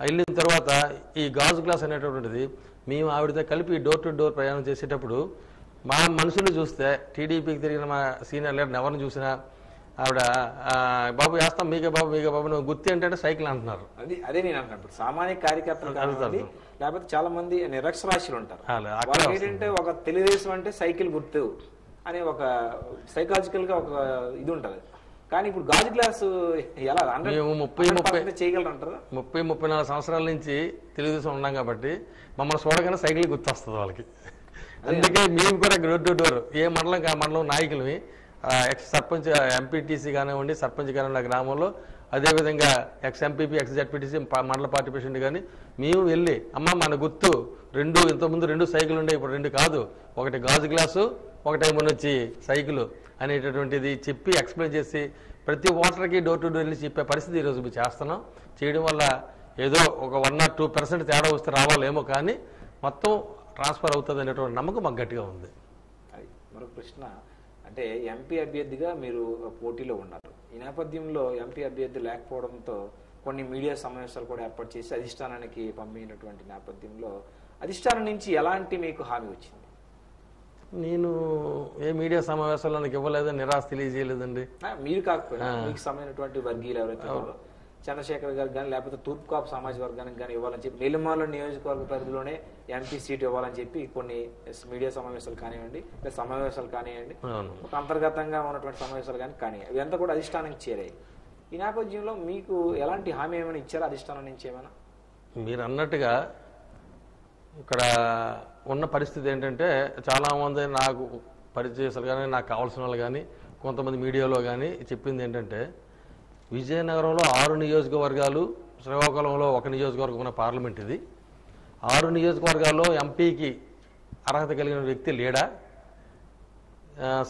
వెళ్ళిన తర్వాత ఈ గాజు గ్లాస్ అనేటటువంటిది మేము ఆవిడతో కలిపి డోర్ టు డోర్ ప్రయాణం చేసేటప్పుడు మా మనుషులు చూస్తే టీడీపీకి తిరిగిన మా సీనియర్ లీడర్ని ఎవరిని చూసినా ఆవిడ బాబు వేస్తాం మీకే బాబు నువ్వు గుర్తు ఏంటంటే సైకిల్ అంటున్నారు. అదే నేను అంటున్నాను. సామాన్య కార్యకర్తలు లేకపోతే చాలా మంది నిరక్షరాస్యులు ఉంటారు. ఏంటంటే ఒక తెలుగుదేశం అంటే సైకిల్ గుర్తు అనే ఒక సైకాలజికల్ గా ఒక ఇది ఉంటది. కానీ ఇప్పుడు గాజు గ్లాసు ఎలా మేము 30-34 సంవత్సరాల నుంచి తెలుగుదేశం ఉన్నాం కాబట్టి మమ్మల్ని చూడగానే సైకిల్ గుర్తొస్తుంది వాళ్ళకి. అందుకే మేము కూడా డోర్ టు డోర్ ఏ మండలం మండలం నాయకులవి, ఎక్స్ సర్పంచ్, ఎంపీటీసీ కానివ్వండి, సర్పంచ్ కానివ్వండి ఆ గ్రామంలో, అదేవిధంగా ఎక్స్ ఎంపీపీ, ఎక్స్ జెడ్పీటీసీ, మండల పార్టీ ప్రెసిడెంట్ కానీ మేము వెళ్ళి అమ్మ మన గుర్తు ఇంతకుముందు 2 సైకిల్ ఉండే, ఇప్పుడు 2 కాదు, ఒకటి గాజు గ్లాసు, ఒకటేమో వచ్చి సైకిల్ అనేటటువంటిది చెప్పి ఎక్స్ప్లెయిన్ చేసి ప్రతి ఓటర్కి డోర్ టు డోర్ వెళ్ళి చెప్పే పరిస్థితి ఈరోజు మేము చేస్తున్నాం. చేయడం వల్ల ఏదో ఒక 1 or 2% తేడా వస్తే రావాలేమో, కానీ మొత్తం ట్రాన్స్ఫర్ అవుతుంది అనేటువంటి నమ్మకం మాకు గట్టిగా ఉంది. మరొక ప్రశ్న, అంటే ఎంపీ అభ్యర్థిగా మీరు పోటీలో ఉన్నారు. ఈ నేపథ్యంలో ఎంపీ అభ్యర్థి లేకపోవడంతో కొన్ని మీడియా సమావేశాలు కూడా ఏర్పాటు చేసి అధిష్టానానికి పంపినటువంటి నేపథ్యంలో అధిష్టానం నుంచి ఎలాంటి మీకు హామీ వచ్చింది? నేను ఏ మీడియా సమావేశాల్లో నాకు ఇవ్వలేదని నిరాశ తెలియజేయలేదండి. మీరు కాకపోయినా మీకు సంబంధించినటువంటి వర్గీయులు ఎవరైతే చంద్రశేఖర్ గారికి కానీ లేకపోతే తూర్పు కాపు సమాజ వర్గానికి కానీ ఇవ్వాలని చెప్పి, నెల్లిమర్ల నియోజకవర్గ పరిధిలోనే ఎంపీ సీట్ ఇవ్వాలని చెప్పి కొన్ని మీడియా సమావేశాలు కానివ్వండి, సమావేశాలు కానివ్వండి, ఒక అంతర్గతంగా ఉన్నటువంటి సమావేశాలు కానీ అవి అంతా కూడా అధిష్టానానికి చేరాయి. ఈ నేపథ్యంలో మీకు ఎలాంటి హామీ ఏమైనా ఇచ్చారా అధిష్టానం నుంచి? ఏమైనా మీరు అన్నట్టుగా ఇక్కడ ఉన్న పరిస్థితి ఏంటంటే, చాలామంది నాకు పరిచయస్తులు కానీ, నాకు కావాల్సిన వాళ్ళు కానీ, కొంతమంది మీడియాలో కానీ చెప్పింది ఏంటంటే, విజయనగరంలో 6 నియోజకవర్గాలు, శ్రీకాకుళంలో 1 నియోజకవర్గం ఉన్న పార్లమెంట్ ఇది. 6 నియోజకవర్గాల్లో ఎంపీకి అర్హత కలిగిన వ్యక్తి లేడా?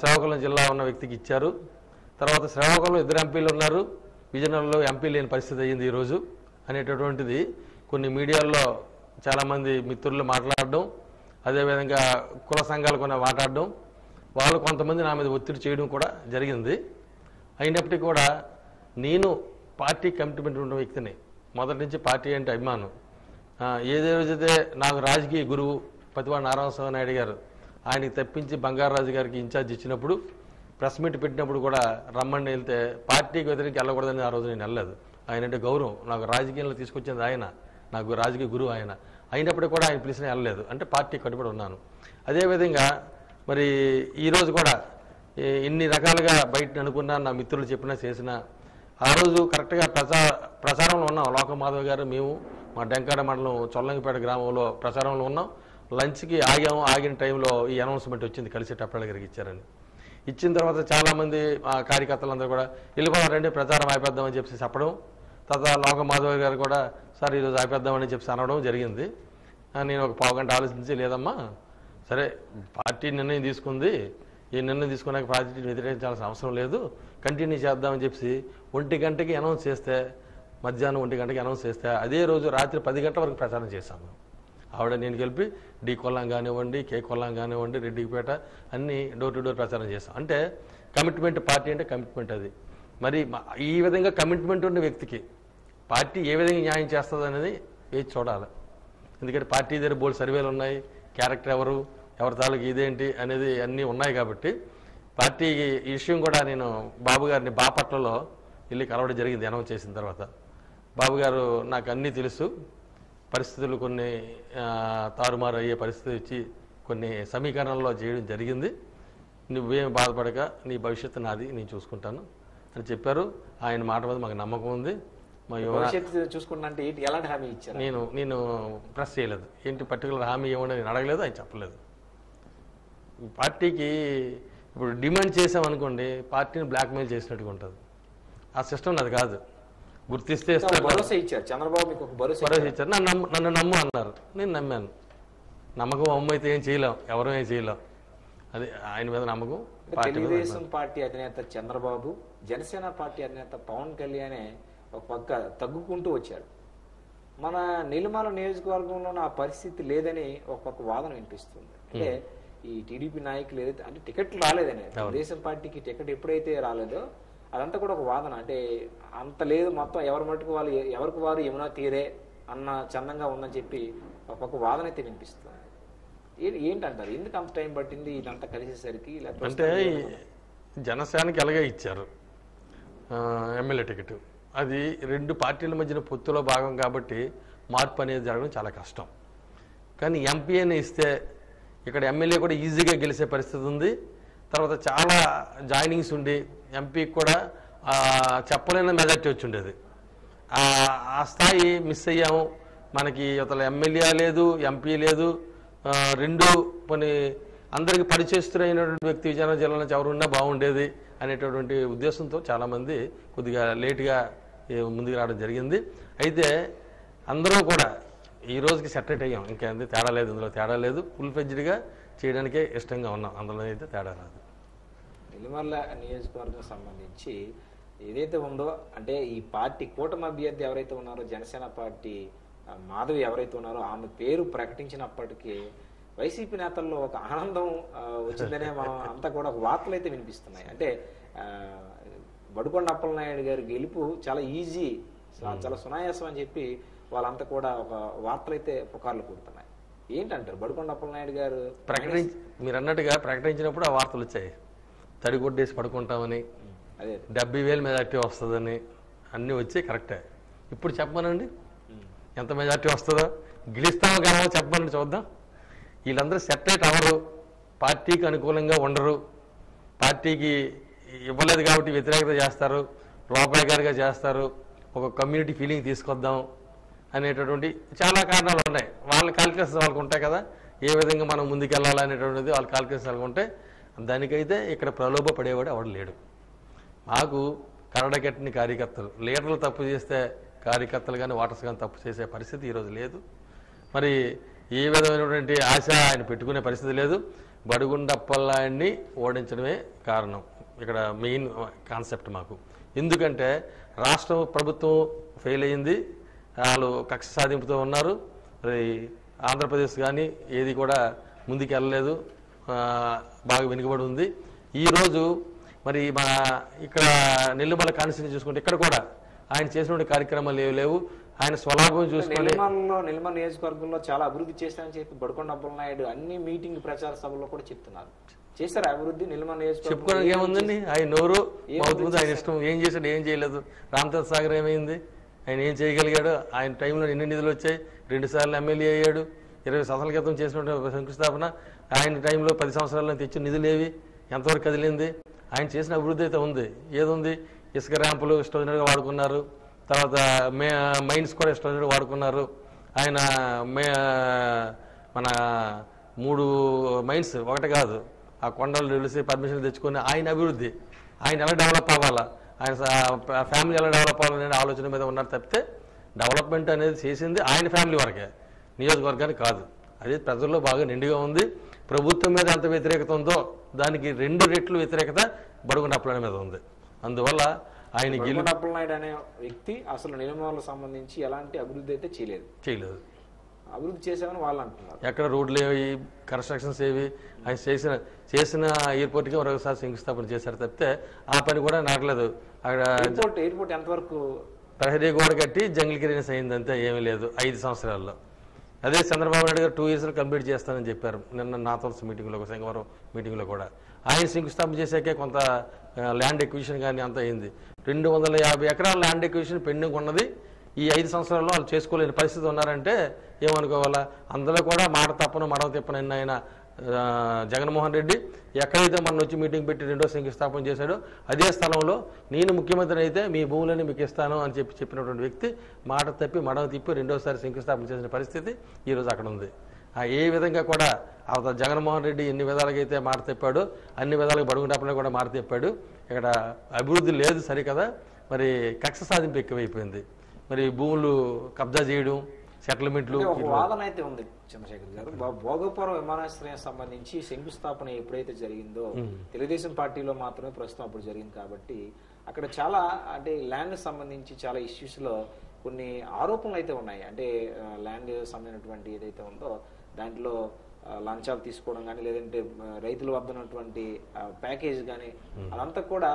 శ్రీకాకుళం జిల్లా ఉన్న వ్యక్తికి ఇచ్చారు. తర్వాత శ్రీకాకుళంలో 2 ఎంపీలు ఉన్నారు, విజయనగరంలో ఎంపీ లేని పరిస్థితి అయ్యింది ఈరోజు అనేటటువంటిది కొన్ని మీడియాల్లో చాలామంది మిత్రులు మాట్లాడడం, అదేవిధంగా కుల సంఘాలు కొన్ని మాట్లాడడం, వాళ్ళు కొంతమంది నా మీద ఒత్తిడి చేయడం కూడా జరిగింది. అయినప్పటికీ కూడా నేను పార్టీ కమిట్మెంట్ ఉన్న వ్యక్తిని, మొదటి నుంచి పార్టీ అంటే అభిమానం. ఏదైతే నాకు రాజకీయ గురువు పతివాడ నారాయణస్వామి నాయుడు గారు ఆయనకి తప్పించి బంగారాజు గారికి ఇన్ఛార్జ్ ఇచ్చినప్పుడు, ప్రెస్ మీట్ పెట్టినప్పుడు కూడా రమ్మని వెళ్తే పార్టీకి వ్యతిరేకంగా వెళ్ళకూడదని ఆ రోజు నేను వెళ్ళలేదు. ఆయన అంటే గౌరవం, నాకు రాజకీయంలో తీసుకొచ్చింది ఆయన, నాకు రాజకీయ గురువు ఆయన. అయినప్పటికీ కూడా ఆయన పిలిచిన వెళ్ళలేదు, అంటే పార్టీ కట్టుబడి ఉన్నాను. అదేవిధంగా మరి ఈరోజు కూడా ఇన్ని రకాలుగా బయట అనుకున్నా, నా మిత్రులు చెప్పినా చేసినా, ఆ రోజు కరెక్ట్గా ప్రచారంలో ఉన్నాం. లోకం మాధవ్ గారు, మేము మా డెంకాడ మండలం చొల్లంగిపేట గ్రామంలో ప్రచారంలో ఉన్నాం. లంచ్కి ఆగిన టైంలో ఈ అనౌన్స్మెంట్ వచ్చింది, కలిసేటప్పుడు గారికి ఇచ్చారని. ఇచ్చిన తర్వాత చాలామంది కార్యకర్తలందరూ కూడా వెళ్ళిపోతారండి, ప్రచారం ఆపేద్దామని చెప్పి చెప్పడం. తర్వాత లోకం మాధవ్ గారు కూడా సార్ ఈరోజు ఆపేద్దామని చెప్పి అనడం జరిగింది. నేను ఒక పావు గంట ఆలోచించి, లేదమ్మా సరే పార్టీ నిర్ణయం తీసుకుంది, ఈ నిర్ణయం తీసుకున్నాక పార్టీని వ్యతిరేకించాల్సిన అవసరం లేదు, కంటిన్యూ చేద్దామని చెప్పి 1 గంటకి అనౌన్స్ చేస్తే, మధ్యాహ్నం 1 గంటకి అనౌన్స్ చేస్తే అదే రోజు రాత్రి 10 గంటల వరకు ప్రచారం చేశాము. ఆవిడ నేను కలిపి డి కొల్లాం కానివ్వండి, కే కొల్లాం కానివ్వండి, రెడ్డిపేట అన్నీ డోర్ టు డోర్ ప్రచారం చేస్తాం. అంటే కమిట్మెంట్, పార్టీ అంటే కమిట్మెంట్. అది మరి ఈ విధంగా కమిట్మెంట్ ఉన్న వ్యక్తికి పార్టీ ఏ విధంగా న్యాయం చేస్తుంది అనేది వేచి చూడాలి. ఎందుకంటే పార్టీ దగ్గర బోల్డ్ సర్వేలు ఉన్నాయి, క్యారెక్టర్ ఎవరు, ఎవరి తాలూకు ఇదేంటి అనేది అన్నీ ఉన్నాయి. కాబట్టి పార్టీ ఈ విషయం కూడా నేను బాబు గారిని బాపట్లలో వెళ్ళి కలవడం జరిగింది అనౌన్స్ చేసిన తర్వాత. బాబు గారు నాకు అన్నీ తెలుసు, పరిస్థితులు కొన్ని తారుమారు అయ్యే పరిస్థితి వచ్చి కొన్ని సమీకరణల్లో చేయడం జరిగింది. నువ్వేం బాధపడక నీ భవిష్యత్తు నాది, నేను చూసుకుంటాను అని చెప్పారు. ఆయన మాట మీద మాకు నమ్మకం ఉంది. మా భవిష్యత్తు చూసుకుంటా అంటే ఎలాంటి హామీ ఇచ్చారు? నేను ప్రెస్ చేయలేదు. ఏంటి పర్టికులర్ హామీ ఇవ్వండి నేను అడగలేదు, ఆయన చెప్పలేదు. పార్టీకి ఇప్పుడు డిమాండ్ చేసామనుకోండి పార్టీని బ్లాక్మెయిల్ చేసినట్టుగా ఉంటుంది. ఆ సిస్టమ్ అది కాదు. గుర్తిస్తే భరోసా ఇచ్చారు చంద్రబాబు, మీకు ఒక భరోసా ఇచ్చారు. నన్ను నమ్ము అన్నారు, నేను నమ్మాను. నమ్మకం అమ్మ అయితే ఏం చేయలేం, ఎవరూ ఏం చేయలేం. అది ఆయన మీద నమ్మకం. తెలుగుదేశం పార్టీ అధినేత చంద్రబాబు, జనసేన పార్టీ అధినేత పవన్ కళ్యాణ్ ఒక పక్క తగ్గుకుంటూ వచ్చాడు. మన నీలిమాల నియోజకవర్గంలో ఆ పరిస్థితి లేదని ఒక పక్క వాదన వినిపిస్తుంది. అంటే ఈ టీడీపీ నాయకులు ఏదైతే అంటే టికెట్లు రాలేదని, తెలుగుదేశం పార్టీకి టికెట్ ఎప్పుడైతే రాలేదో అదంతా కూడా ఒక వాదన. అంటే అంత లేదు, మొత్తం ఎవరి మట్టుకు వాళ్ళు ఎవరికి వారు యమునా తీరే అన్న చందంగా ఉందని చెప్పి ఒక పక్క వాదన అయితే వినిపిస్తుంది. ఏంటంటారు, ఎందుకు అంత టైం పట్టింది ఇదంతా కలిసేసరికి? అంటే జనసేనకి ఎలాగే ఇచ్చారు ఎమ్మెల్యే టికెట్, అది రెండు పార్టీల మధ్యన పొత్తులో భాగం కాబట్టి మార్పు అనేది జరగడం చాలా కష్టం. కానీ ఎంపీ అని ఇస్తే ఇక్కడ ఎమ్మెల్యే కూడా ఈజీగా గెలిచే పరిస్థితి ఉంది. తర్వాత చాలా జాయినింగ్స్ ఉండి ఎంపీకి కూడా చెప్పలేని మెజార్టీ వచ్చి ఉండేది. ఆ స్థాయి మిస్ అయ్యాము. మనకి ఇతల ఎమ్మెల్యే లేదు, ఎంపీ లేదు, రెండు కొన్ని అందరికి పరిచయస్తులైనటువంటి వ్యక్తి విజయనగరం జిల్లా నుంచి ఎవరున్నా బాగుండేది అనేటటువంటి ఉద్దేశంతో చాలామంది కొద్దిగా లేటుగా ముందుకు రావడం జరిగింది. అయితే అందరూ కూడా ఈ రోజుకి సెటరేట్ అయ్యాం. ఇంకేంది తేడా లేదు, ఇందులో తేడా లేదు. ఫుల్ ఫ్లెడ్జ్డ్గా చేయడానికే ఇష్టంగా ఉన్నాం, అందులో అయితే తేడా రాదు. నెల్లిమర్ల నియోజకవర్గం సంబంధించి ఏదైతే ఉందో అంటే ఈ పార్టీ కూటమి అభ్యర్థి ఎవరైతే ఉన్నారో జనసేన పార్టీ మాధవి ఎవరైతే ఉన్నారో ఆమె పేరు ప్రకటించినప్పటికీ వైసీపీ నేతల్లో ఒక ఆనందం వచ్చిందనే మనం అంతా కూడా వార్తలు అయితే వినిపిస్తున్నాయి. అంటే బడుకొండ అప్పలనాయుడు గారి గెలుపు చాలా ఈజీ, చాలా సునాయాసం అని చెప్పి వాళ్ళంతా కూడా ఒక వార్తలు అయితే పుకార్లు కూడుతున్నాయి. ఏంటంటారు బడుకొండ అప్పలనాయుడు గారు మీరు అన్నట్టుగా ప్రకటించినప్పుడు ఆ వార్తలు వచ్చాయి, తడిగొడ్డేసి పడుకుంటామని, 70,000 మెజార్టీ వస్తుందని అన్నీ వచ్చాయి. కరెక్టే. ఇప్పుడు చెప్పమనండి ఎంత మెజార్టీ వస్తుందో, గెలుస్తామో కామో చెప్పమని చూద్దాం. వీళ్ళందరూ సెటరేట్ అవ్వరు, పార్టీకి అనుకూలంగా ఉండరు, పార్టీకి ఇవ్వలేదు కాబట్టి వ్యతిరేకత చేస్తారు, లోపలిగారిగా చేస్తారు, ఒక కమ్యూనిటీ ఫీలింగ్ తీసుకొద్దాం అనేటటువంటి చాలా కారణాలు ఉన్నాయి. వాళ్ళ కాలిక్యులేషన్స్ వాళ్ళకు ఉంటాయి కదా, ఏ విధంగా మనం ముందుకెళ్ళాలనేటువంటిది వాళ్ళ కాలిక్యులేషన్స్ వాళ్ళకు ఉంటాయి. దానికైతే ఇక్కడ ప్రలోభ పడేవాడు ఎవడు లేడు. మాకు కరడగట్టిన కార్యకర్తలు, లీడర్లు తప్పు చేస్తే కార్యకర్తలు కానీ ఓటర్స్ కానీ తప్పు చేసే పరిస్థితి ఈరోజు లేదు. మరి ఏ విధమైనటువంటి ఆశ ఆయన పెట్టుకునే పరిస్థితి లేదు. బడుగుండప్పల్లాన్ని ఓడించడమే కారణం ఇక్కడ మెయిన్ కాన్సెప్ట్ మాకు. ఎందుకంటే రాష్ట్ర ప్రభుత్వం ఫెయిల్ అయింది, వాళ్ళు కక్ష సాధింపుతో ఉన్నారు. మరి ఆంధ్రప్రదేశ్ కానీ ఏది కూడా ముందుకు వెళ్ళలేదు, బాగా వెనుకబడి ఉంది. ఈరోజు మరి మా ఇక్కడ నెల్లిమర్ల కాన్స్టిట్యూన్సీ చూసుకుంటే ఇక్కడ కూడా ఆయన చేసినటువంటి కార్యక్రమాలు లేవు. ఆయన స్వలాభం చూసుకుని నెల్లిమర్ల నియోజకవర్గంలో చాలా అభివృద్ధి చేశారని చెప్పి బడుకొండ అప్పలనాయుడు అన్ని మీటింగ్ ప్రచార సభల్లో కూడా చెప్తున్నారు. చేశారు అభివృద్ధి నెల్లిమర్ల నియోజకవర్గం? చెప్పుకోవడానికి ఏముందండి, ఆయన నోరు అవుతుంది, ఆయన ఇష్టం. ఏం చేశాడు, ఏం చేయలేదు. రామతీర్థ సాగర్ ఏమైంది, ఆయన ఏం చేయగలిగాడు? ఆయన టైంలో ఎన్ని నిధులు వచ్చాయి? 2 సార్లు ఎమ్మెల్యే అయ్యాడు. 20 సంవత్సరాల క్రితం చేసినటువంటి శంకుస్థాపన ఆయన టైంలో 10 సంవత్సరాల్లో తెచ్చిన నిధులు ఏవి, ఎంతవరకు కదిలింది? ఆయన చేసిన అభివృద్ధి అయితే ఉంది. ఏదుంది? ఇసుక ర్యాంపులు ఇష్టమైనట్టుగా వాడుకున్నారు, తర్వాత మైన్స్ కూడా ఇష్టమైనట్టుగా వాడుకున్నారు. ఆయన మన 3 మైన్స్ ఒకటి కాదు, ఆ కొండలు తెలిసి పర్మిషన్ తెచ్చుకొని ఆయన అభివృద్ధి, ఆయన ఎలా డెవలప్ అవ్వాలా, ఆయన ఫ్యామిలీ ఎలా డెవలప్ అవ్వాలనే ఆలోచన మీద ఉన్నారు తప్పితే డెవలప్మెంట్ అనేది చేసింది ఆయన ఫ్యామిలీ వరకే, నియోజకవర్గానికి కాదు. అది ప్రజల్లో బాగా నిండుగా ఉంది. ప్రభుత్వం మీద ఎంత వ్యతిరేకత ఉందో దానికి 2 రెట్లు వ్యతిరేకత బడుగుండ అప్పలనాయుడు మీద ఉంది. అందువల్ల ఆయన బడుగుండ అప్పలనాయుడు అనే వ్యక్తి అసలు నెల్లిమర్లకు సంబంధించి ఎలాంటి అభివృద్ధి అయితే చేయలేదు. అభివృద్ధి చేసామని వాళ్ళు అంటున్నారు. ఎక్కడ రోడ్లు ఏవి, కన్స్ట్రక్షన్స్ ఏవి, ఆయన చేసిన ఎయిర్పోర్ట్కి మరొకసారి శంకుస్థాపన చేశారు తప్పితే ఆ పని కూడా నడలేదు. అక్కడ ఎయిర్పోర్ట్ ఎంతవరకు ప్రహరీ గోడ కట్టి జంగిల్ క్లియరెన్స్ అయిందంతే, ఏమీ లేదు 5 సంవత్సరాల్లో. అదే చంద్రబాబు నాయుడు గారు 2 years కంప్లీట్ చేస్తానని చెప్పారు నిన్న నాతోల్స్ మీటింగ్లో, శంకవరం మీటింగ్లో కూడా. ఆయన శంకుస్థాపన చేశాకే కొంత ల్యాండ్ ఎక్విజిషన్ కానీ అంత అయింది. 250 ఎకరాల ల్యాండ్ ఎక్విజిషన్ పెండింగ్ ఉన్నది. ఈ 5 సంవత్సరాల్లో వాళ్ళు చేసుకోలేని పరిస్థితి ఉన్నారంటే ఏమనుకోవాలా? అందులో కూడా మాట తప్పను మడవ తిప్పను ఆయన జగన్మోహన్ రెడ్డి ఎక్కడైతే మన వచ్చి మీటింగ్ పెట్టి రెండో శంకుస్థాపన చేశాడో అదే స్థలంలో నేను ముఖ్యమంత్రి అయితే మీ భూములని మీకు ఇస్తాను అని చెప్పినటువంటి వ్యక్తి మాట తప్పి మడవ తిప్పి రెండోసారి శంకుస్థాపన చేసిన పరిస్థితి ఈరోజు అక్కడ ఉంది. ఏ విధంగా కూడా అవతల జగన్మోహన్ రెడ్డి ఎన్ని విధాలుగైతే మాట తెప్పాడో అన్ని విధాలుగా బడుగుంటాపనే కూడా మాట తెప్పాడు. ఇక్కడ అభివృద్ధి లేదు సరికదా, మరి కక్ష సాధింపు ఎక్కువైపోయింది. మరి భూములు కబ్జా చేయడం, సెటిల్మెంట్లు. ఒక వాదన అయితే ఉంది చంద్రశేఖర్ గారు, భోగపురం విమానాశ్రయం సంబంధించి శంకుస్థాపన ఎప్పుడైతే జరిగిందో తెలుగుదేశం పార్టీలో మాత్రమే ప్రస్తుతం అప్పుడు జరిగింది కాబట్టి అక్కడ చాలా అంటే ల్యాండ్ సంబంధించి చాలా ఇష్యూస్ లో కొన్ని ఆరోపణలు అయితే ఉన్నాయి. అంటే ల్యాండ్ సంబంధించినటువంటి ఏదైతే ఉందో దాంట్లో లంచాలు తీసుకోవడం కానీ లేదంటే రైతుల వద్ద ఉన్నటువంటి ప్యాకేజ్ కానీ అదంతా కూడా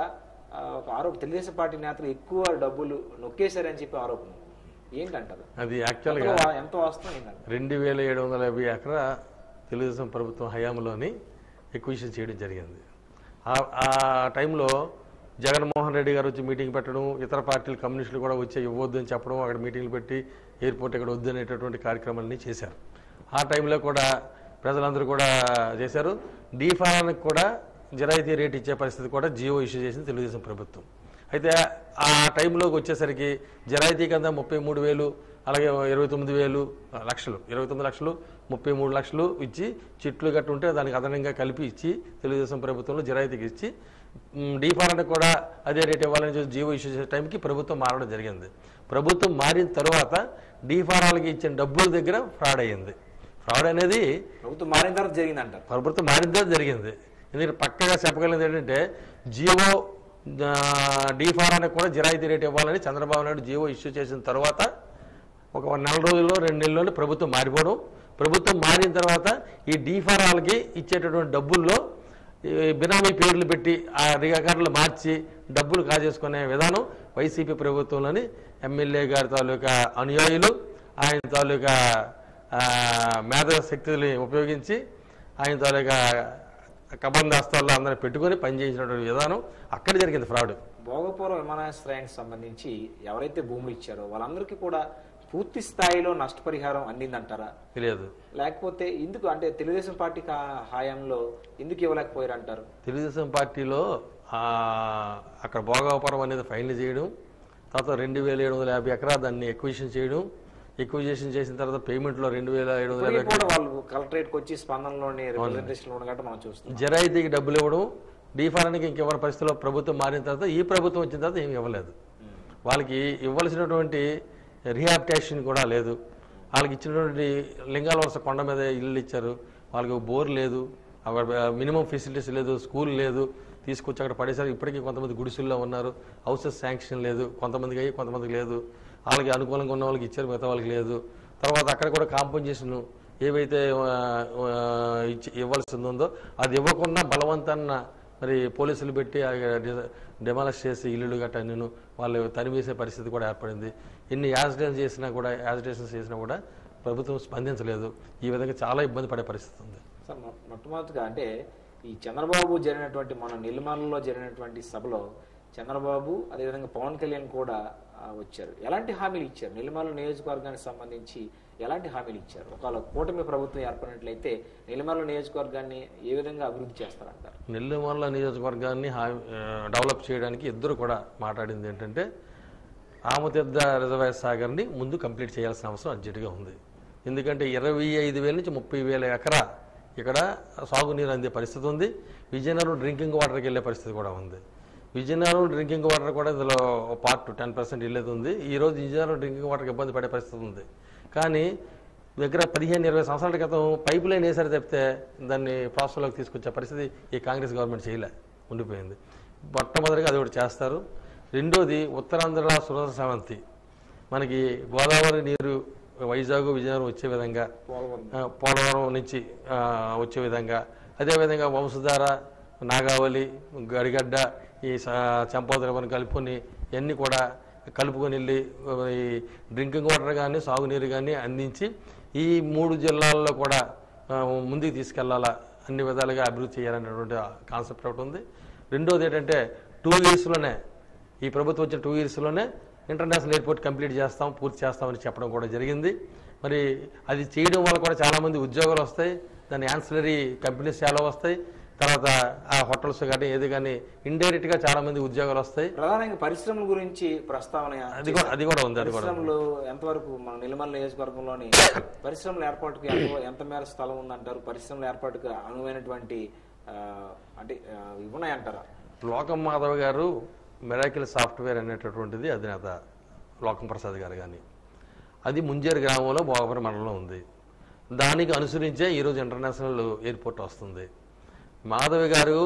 ఒక ఆరోపణ. తెలుగుదేశం పార్టీ నేతలు ఎక్కువ డబ్బులు నొక్కేశారని చెప్పి ఆరోపణ ఏంటంటారు? అది యాక్చువల్గా ఎంత వాస్తవం ఏంటంటే 2750 ఎకరా తెలుగుదేశం ప్రభుత్వం హయాంలోని ఎక్విజిషన్ చేయడం జరిగింది. ఆ టైంలో జగన్మోహన్ రెడ్డి గారు వచ్చి మీటింగ్ పెట్టడం, ఇతర పార్టీలు కమ్యూనిస్టులు కూడా వచ్చి ఇవ్వద్దు అని చెప్పడం, అక్కడ మీటింగ్లు పెట్టి ఎయిర్పోర్ట్ ఇక్కడ వద్దు అనేటటువంటి కార్యక్రమాలన్నీ చేశారు. ఆ టైంలో కూడా ప్రజలందరూ కూడా చేశారు. డీఫారానికి కూడా జరాయితీ రేట్ ఇచ్చే పరిస్థితి కూడా జియో ఇష్యూ చేసింది తెలుగుదేశం ప్రభుత్వం. అయితే ఆ టైంలోకి వచ్చేసరికి జరాయితీ కింద 33,000 అలాగే 29,000 లక్షలు 29 లక్షలు 33 లక్షలు ఇచ్చి చిట్లు గట్టు ఉంటే దానికి అదనంగా కలిపి ఇచ్చి తెలుగుదేశం ప్రభుత్వంలో జరాయితీకి ఇచ్చి డీఫారానికి కూడా అదే రేట్ ఇవ్వాలని జియో ఇష్యూ చేసే టైంకి ప్రభుత్వం మారడం జరిగింది. ప్రభుత్వం మారిన తర్వాత డీఫారాలకి ఇచ్చిన డబ్బుల దగ్గర ఫ్రాడ్ అయ్యింది. ఫ్రాడ్ అనేది ప్రభుత్వం మారిన తర్వాత జరిగిందంటారు. ప్రభుత్వం మారిన తర్వాత జరిగింది. ఎందుకంటే పక్కగా చెప్పగలిగింది ఏంటంటే జియో డీఫారానికి కూడా జరాయితీ రేట్ ఇవ్వాలని చంద్రబాబు నాయుడు జియో ఇష్యూ చేసిన తర్వాత ఒక 4 రోజుల్లో 2 నెలల్లో ప్రభుత్వం మారిపోవడం. ప్రభుత్వం మారిన తర్వాత ఈ డీఫారాలకి ఇచ్చేటటువంటి డబ్బుల్లో బినామీ పేర్లు పెట్టి ఆ రికార్డులు మార్చి డబ్బులు కాజేసుకునే విధానం వైసీపీ ప్రభుత్వంలోని ఎమ్మెల్యే గారి తాలూకా అనుయాయులు, ఆయన తాలూకా మేధా శక్తుల్ని ఉపయోగించి ఆయన తాలూకా కబంధాస్తాల్లో అందరూ పెట్టుకొని పనిచేసినటువంటి విధానం అక్కడ జరిగింది ఫ్రాడ్. భోగపురం విమానాశ్రయానికి సంబంధించి ఎవరైతే భూములు ఇచ్చారో వాళ్ళందరికీ కూడా పూర్తి స్థాయిలో నష్టపరిహారం అందిందంటారా? తెలియదు. లేకపోతే ఎందుకు అంటే తెలుగుదేశం పార్టీ హయాంలో ఎందుకు ఇవ్వలేకపోయారు అంటారు? తెలుగుదేశం పార్టీలో అక్కడ భోగపురం అనేది ఫైనల్ చేయడం, తర్వాత 2750 ఎకరా దాన్ని ఎక్విజిషన్ చేయడం, ఎక్విజిషన్ చేసిన తర్వాత పేమెంట్లో 2750 వాళ్ళు కలెక్టరేట్కి వచ్చి స్పందనలోని రిప్రజెంటేషన్ మనం చూస్తాం. జరాయితీకి డబ్బులు ఇవ్వడం, డీఫారానికి ఇంకెవరి పరిస్థితిలో ప్రభుత్వం మారిన తర్వాత ఈ ప్రభుత్వం వచ్చిన తర్వాత ఏమి ఇవ్వలేదు. వాళ్ళకి ఇవ్వాల్సినటువంటి రీహాబిటేషన్ కూడా లేదు. వాళ్ళకి ఇచ్చినటువంటి లింగాల వలస కొండ మీద ఇల్లు ఇచ్చారు, వాళ్ళకి బోర్ లేదు, అక్కడ మినిమం ఫెసిలిటీస్ లేదు, స్కూల్ లేదు, తీసుకొచ్చి అక్కడ పడేసారు. ఇప్పటికీ కొంతమంది గుడిసెల్లో ఉన్నారు, హౌసెస్ శాంక్షన్ లేదు, కొంతమందికి అయ్యి కొంతమందికి లేదు. వాళ్ళకి అనుకూలంగా ఉన్న వాళ్ళకి ఇచ్చారు, మిగతా వాళ్ళకి లేదు. తర్వాత అక్కడ కూడా కాంపెన్సేషన్ ఏవైతే ఇవ్వాల్సి ఉందో అది ఇవ్వకుండా బలవంతాన్న మరి పోలీసులు పెట్టి డెమాలిష్ చేసి ఇల్లులు గట్ట నేను వాళ్ళు తరివేసే పరిస్థితి కూడా ఏర్పడింది. ఎన్ని యాజిటేషన్స్ చేసినా కూడా ప్రభుత్వం స్పందించలేదు. ఈ విధంగా చాలా ఇబ్బంది పడే పరిస్థితి ఉంది. సార్ మొట్టమొదటిగా అంటే ఈ చంద్రబాబు జరిగినటువంటి మన నెల్లిమర్లలో జరిగినటువంటి సభలో చంద్రబాబు అదేవిధంగా పవన్ కళ్యాణ్ కూడా వచ్చారు. ఎలాంటి హామీలు ఇచ్చారు? నెల్లిమర్ల నియోజకవర్గానికి సంబంధించి ఎలాంటి హామీలు ఇచ్చారు? ఒకవేళ కూటమి ప్రభుత్వం ఏర్పడినట్లయితే నెల్లిమర్ల నియోజకవర్గాన్ని ఏ విధంగా అభివృద్ధి చేస్తారంటారు? నెల్లిమర్ల నియోజకవర్గాన్ని డెవలప్ చేయడానికి ఇద్దరు కూడా మాట్లాడింది ఏంటంటే రామతీర్థ రిజర్వాయర్ సాగర్ని ముందు కంప్లీట్ చేయాల్సిన అవసరం అర్జెంటుగా ఉంది. ఎందుకంటే 25,000 నుంచి 30,000 ఎకరా ఇక్కడ సాగునీరు అందే పరిస్థితి ఉంది. విజయనగరం డ్రింకింగ్ వాటర్కి వెళ్ళే పరిస్థితి కూడా ఉంది. విజయనగరం డ్రింకింగ్ వాటర్ కూడా ఇందులో పార్ట్ 10% వెళ్ళేది ఉంది. ఈరోజు విజయనగరం డ్రింకింగ్ వాటర్కి ఇబ్బంది పడే పరిస్థితి ఉంది. కానీ దగ్గర 15-20 సంవత్సరాల క్రితం పైప్ లైన్ వేసారు తప్పితే దాన్ని ప్రాసెస్లోకి తీసుకొచ్చే పరిస్థితి ఈ కాంగ్రెస్ గవర్నమెంట్ చేయలే, ఉండిపోయింది. మొట్టమొదటిగా అది ఒకటి చేస్తారు. రెండోది ఉత్తరాంధ్ర సురక్ష సమంతి మనకి గోదావరి నీరు వైజాగ్ విజయనగరం వచ్చే విధంగా, పోలవరం నుంచి వచ్చే విధంగా, అదేవిధంగా వంశధార, నాగావళి, గడిగడ్డ, ఈ చంపోదరవని కలుపుకొని ఇవన్నీ కూడా కలుపుకొని వెళ్ళి ఈ డ్రింకింగ్ వాటర్ కానీ సాగునీరు కానీ అందించి ఈ 3 జిల్లాల్లో కూడా ముందుకు తీసుకెళ్లాలా, అన్ని విధాలుగా అభివృద్ధి చేయాలనేటువంటి కాన్సెప్ట్ ఒకటి ఉంది. రెండోది ఏంటంటే 2 ఇయర్స్లోనే ఈ ప్రభుత్వం వచ్చిన 2 ఇయర్స్లోనే ఇంటర్నేషనల్ ఎయిర్పోర్ట్ కంప్లీట్ చేస్తాం, పూర్తి చేస్తామని చెప్పడం కూడా జరిగింది. మరి అది చేయడం వల్ల కూడా చాలామంది ఉద్యోగాలు వస్తాయి, దాని యాన్సిలరీ కంపెనీస్ చాలా వస్తాయి, తర్వాత ఆ హోటల్స్ కానీ ఏది కానీ ఇండైరెక్ట్గా చాలామంది ఉద్యోగాలు వస్తాయి. ప్రధానంగా పరిశ్రమల గురించి ప్రస్తావన అది కూడా ఉంది. పరిశ్రమలు ఎంతవరకు మన నిలమల నియోజకవర్గంలోని పరిశ్రమల ఏర్పాటుకు ఎంత మేర స్థలం ఉందంటారు? పరిశ్రమల ఏర్పాటుకు అనువైనటువంటి అంటే ఉన్నాయంటారా? లోకం మాధవ్ గారు మిరాకిల్ సాఫ్ట్వేర్ అనేటటువంటిది అధినేత లోకం ప్రసాద్ గారు కానీ, అది ముంజేరు గ్రామంలో భోగపురం మండలంలో ఉంది. దానికి అనుసరించే ఈరోజు ఇంటర్నేషనల్ ఎయిర్పోర్ట్ వస్తుంది. మాధవి గారు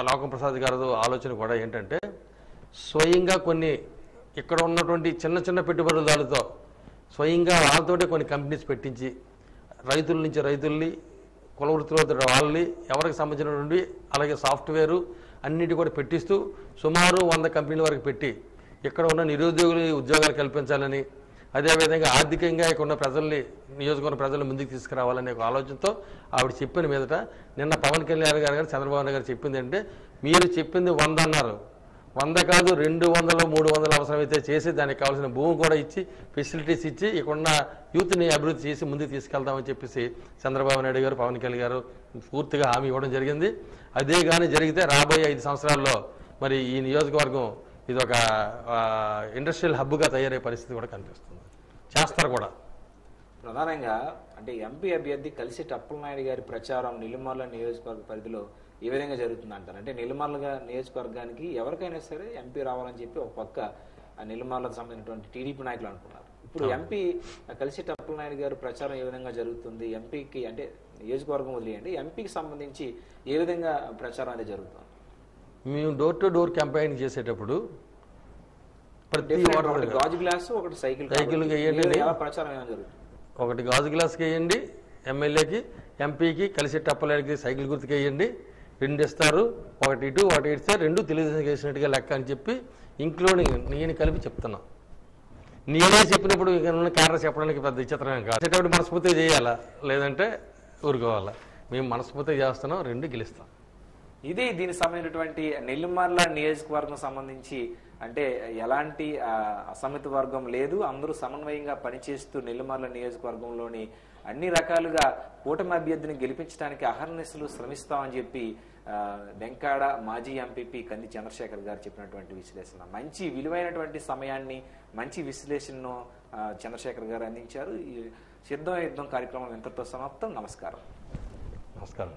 లోకం ప్రసాద్ గారు ఆలోచన కూడా ఏంటంటే స్వయంగా కొన్ని ఇక్కడ ఉన్నటువంటి చిన్న చిన్న పెట్టుబడిదారులతో స్వయంగా వాళ్ళతోటే కొన్ని కంపెనీస్ పెట్టించి రైతుల నుంచి రైతుల్ని, కుల వృత్తుల వాళ్ళని, ఎవరికి సంబంధించినటువంటి అలాగే సాఫ్ట్వేరు అన్నిటి కూడా పెట్టిస్తూ సుమారు 100 కంపెనీల వరకు పెట్టి ఇక్కడ ఉన్న నిరుద్యోగులు ఉద్యోగాలు కల్పించాలని, అదేవిధంగా ఆర్థికంగా ఇక్కడ ఉన్న ప్రజల్ని, నియోజకవర్గ ప్రజల్ని ముందుకు తీసుకురావాలనే ఒక ఆలోచనతో ఆవిడ చెప్పిన మీదట నిన్న పవన్ కళ్యాణ్ గారు చంద్రబాబు నాయుడు గారు చెప్పింది అంటే, మీరు చెప్పింది 100 అన్నారు, 100 కాదు 200 300 అవసరమైతే చేసి దానికి కావాల్సిన భూమి కూడా ఇచ్చి ఫెసిలిటీస్ ఇచ్చి ఇక్కడున్న యూత్ని అభివృద్ధి చేసి ముందుకు తీసుకెళ్తామని చెప్పేసి చంద్రబాబు నాయుడు గారు, పవన్ కళ్యాణ్ గారు పూర్తిగా హామీ ఇవ్వడం జరిగింది. అదే కానీ జరిగితే రాబోయే 5 సంవత్సరాల్లో మరి ఈ నియోజకవర్గం ఇది ఒక ఇండస్ట్రియల్ హబ్గా తయారయ్యే పరిస్థితి కూడా కనిపిస్తుంది. చేస్తారు కూడా. ప్రధానంగా అంటే ఎంపీ అభ్యర్థి కలిసిటి అప్పలనాయుడు గారి ప్రచారం నిలుమర్ల నియోజకవర్గ పరిధిలో ఏ విధంగా జరుగుతుంది అంటారు? అంటే నిలుమర్ల నియోజకవర్గానికి ఎవరికైనా సరే ఎంపీ రావాలని చెప్పి ఒక పక్క నిలుమర్లకు సంబంధించినటువంటి టీడీపీ నాయకులు అనుకున్నారు. ఇప్పుడు ఎంపీ కలిసిటి అప్పలనాయుడు గారి ప్రచారం ఏ విధంగా జరుగుతుంది? ఎంపీకి అంటే నియోజకవర్గం వదిలేయండి, ఎంపీకి సంబంధించి ఏ విధంగా ప్రచారం అనేది జరుగుతుంది? మేము డోర్ టు డోర్ క్యాంపెయిన్ చేసేటప్పుడు ప్రతి గాజు గ్లాసు ఒకటి సైకిల్ వేయండి, ప్రచారం ఏమైనా జరుగుతుంది? ఒకటి గాజు గ్లాస్కి వేయండి ఎమ్మెల్యేకి, ఎంపీకి కలిసిటి అప్పలనాయుడికి సైకిల్ గుర్తుకి వేయండి, 2 ఇస్తారు, ఒకటి ఇటు ఒకటి ఇస్తే 2 తెలుగుదేశం వేసినట్టుగా లెక్క అని చెప్పి ఇంక్లూడింగ్ నేను కలిపి చెప్తున్నా. నేనే చెప్పినప్పుడు క్యారెక్టర్ చెప్పడానికి పెద్ద విచిత్రం కాదు. చెప్పేటప్పుడు మనస్ఫూర్తిగా చేయాలా, లేదంటే ఊరుకోవాలా. మేము మనస్ఫూర్తిగా చేస్తున్నాం, 2 గెలుస్తాం. ఇది దీనికి సంబంధించినటువంటి నెల్లిమర్ల నియోజకవర్గం సంబంధించి అంటే ఎలాంటి అసమిత వర్గం లేదు, అందరూ సమన్వయంగా పనిచేస్తూ నెల్లిమర్ల నియోజకవర్గంలోని అన్ని రకాలుగా కూటమి అభ్యర్థిని గెలిపించడానికి అహర్నిశలు శ్రమిస్తామని చెప్పి వెంకాడ మాజీ ఎంపీపీ కంది చంద్రశేఖర్ గారు చెప్పినటువంటి విశ్లేషణ. మంచి విలువైనటువంటి సమయాన్ని, మంచి విశ్లేషణను చంద్రశేఖర్ గారు అందించారు. ఈ సిద్ధం యుద్ధం కార్యక్రమం ఇంతటితో సమాప్తం. నమస్కారం. నమస్కారం.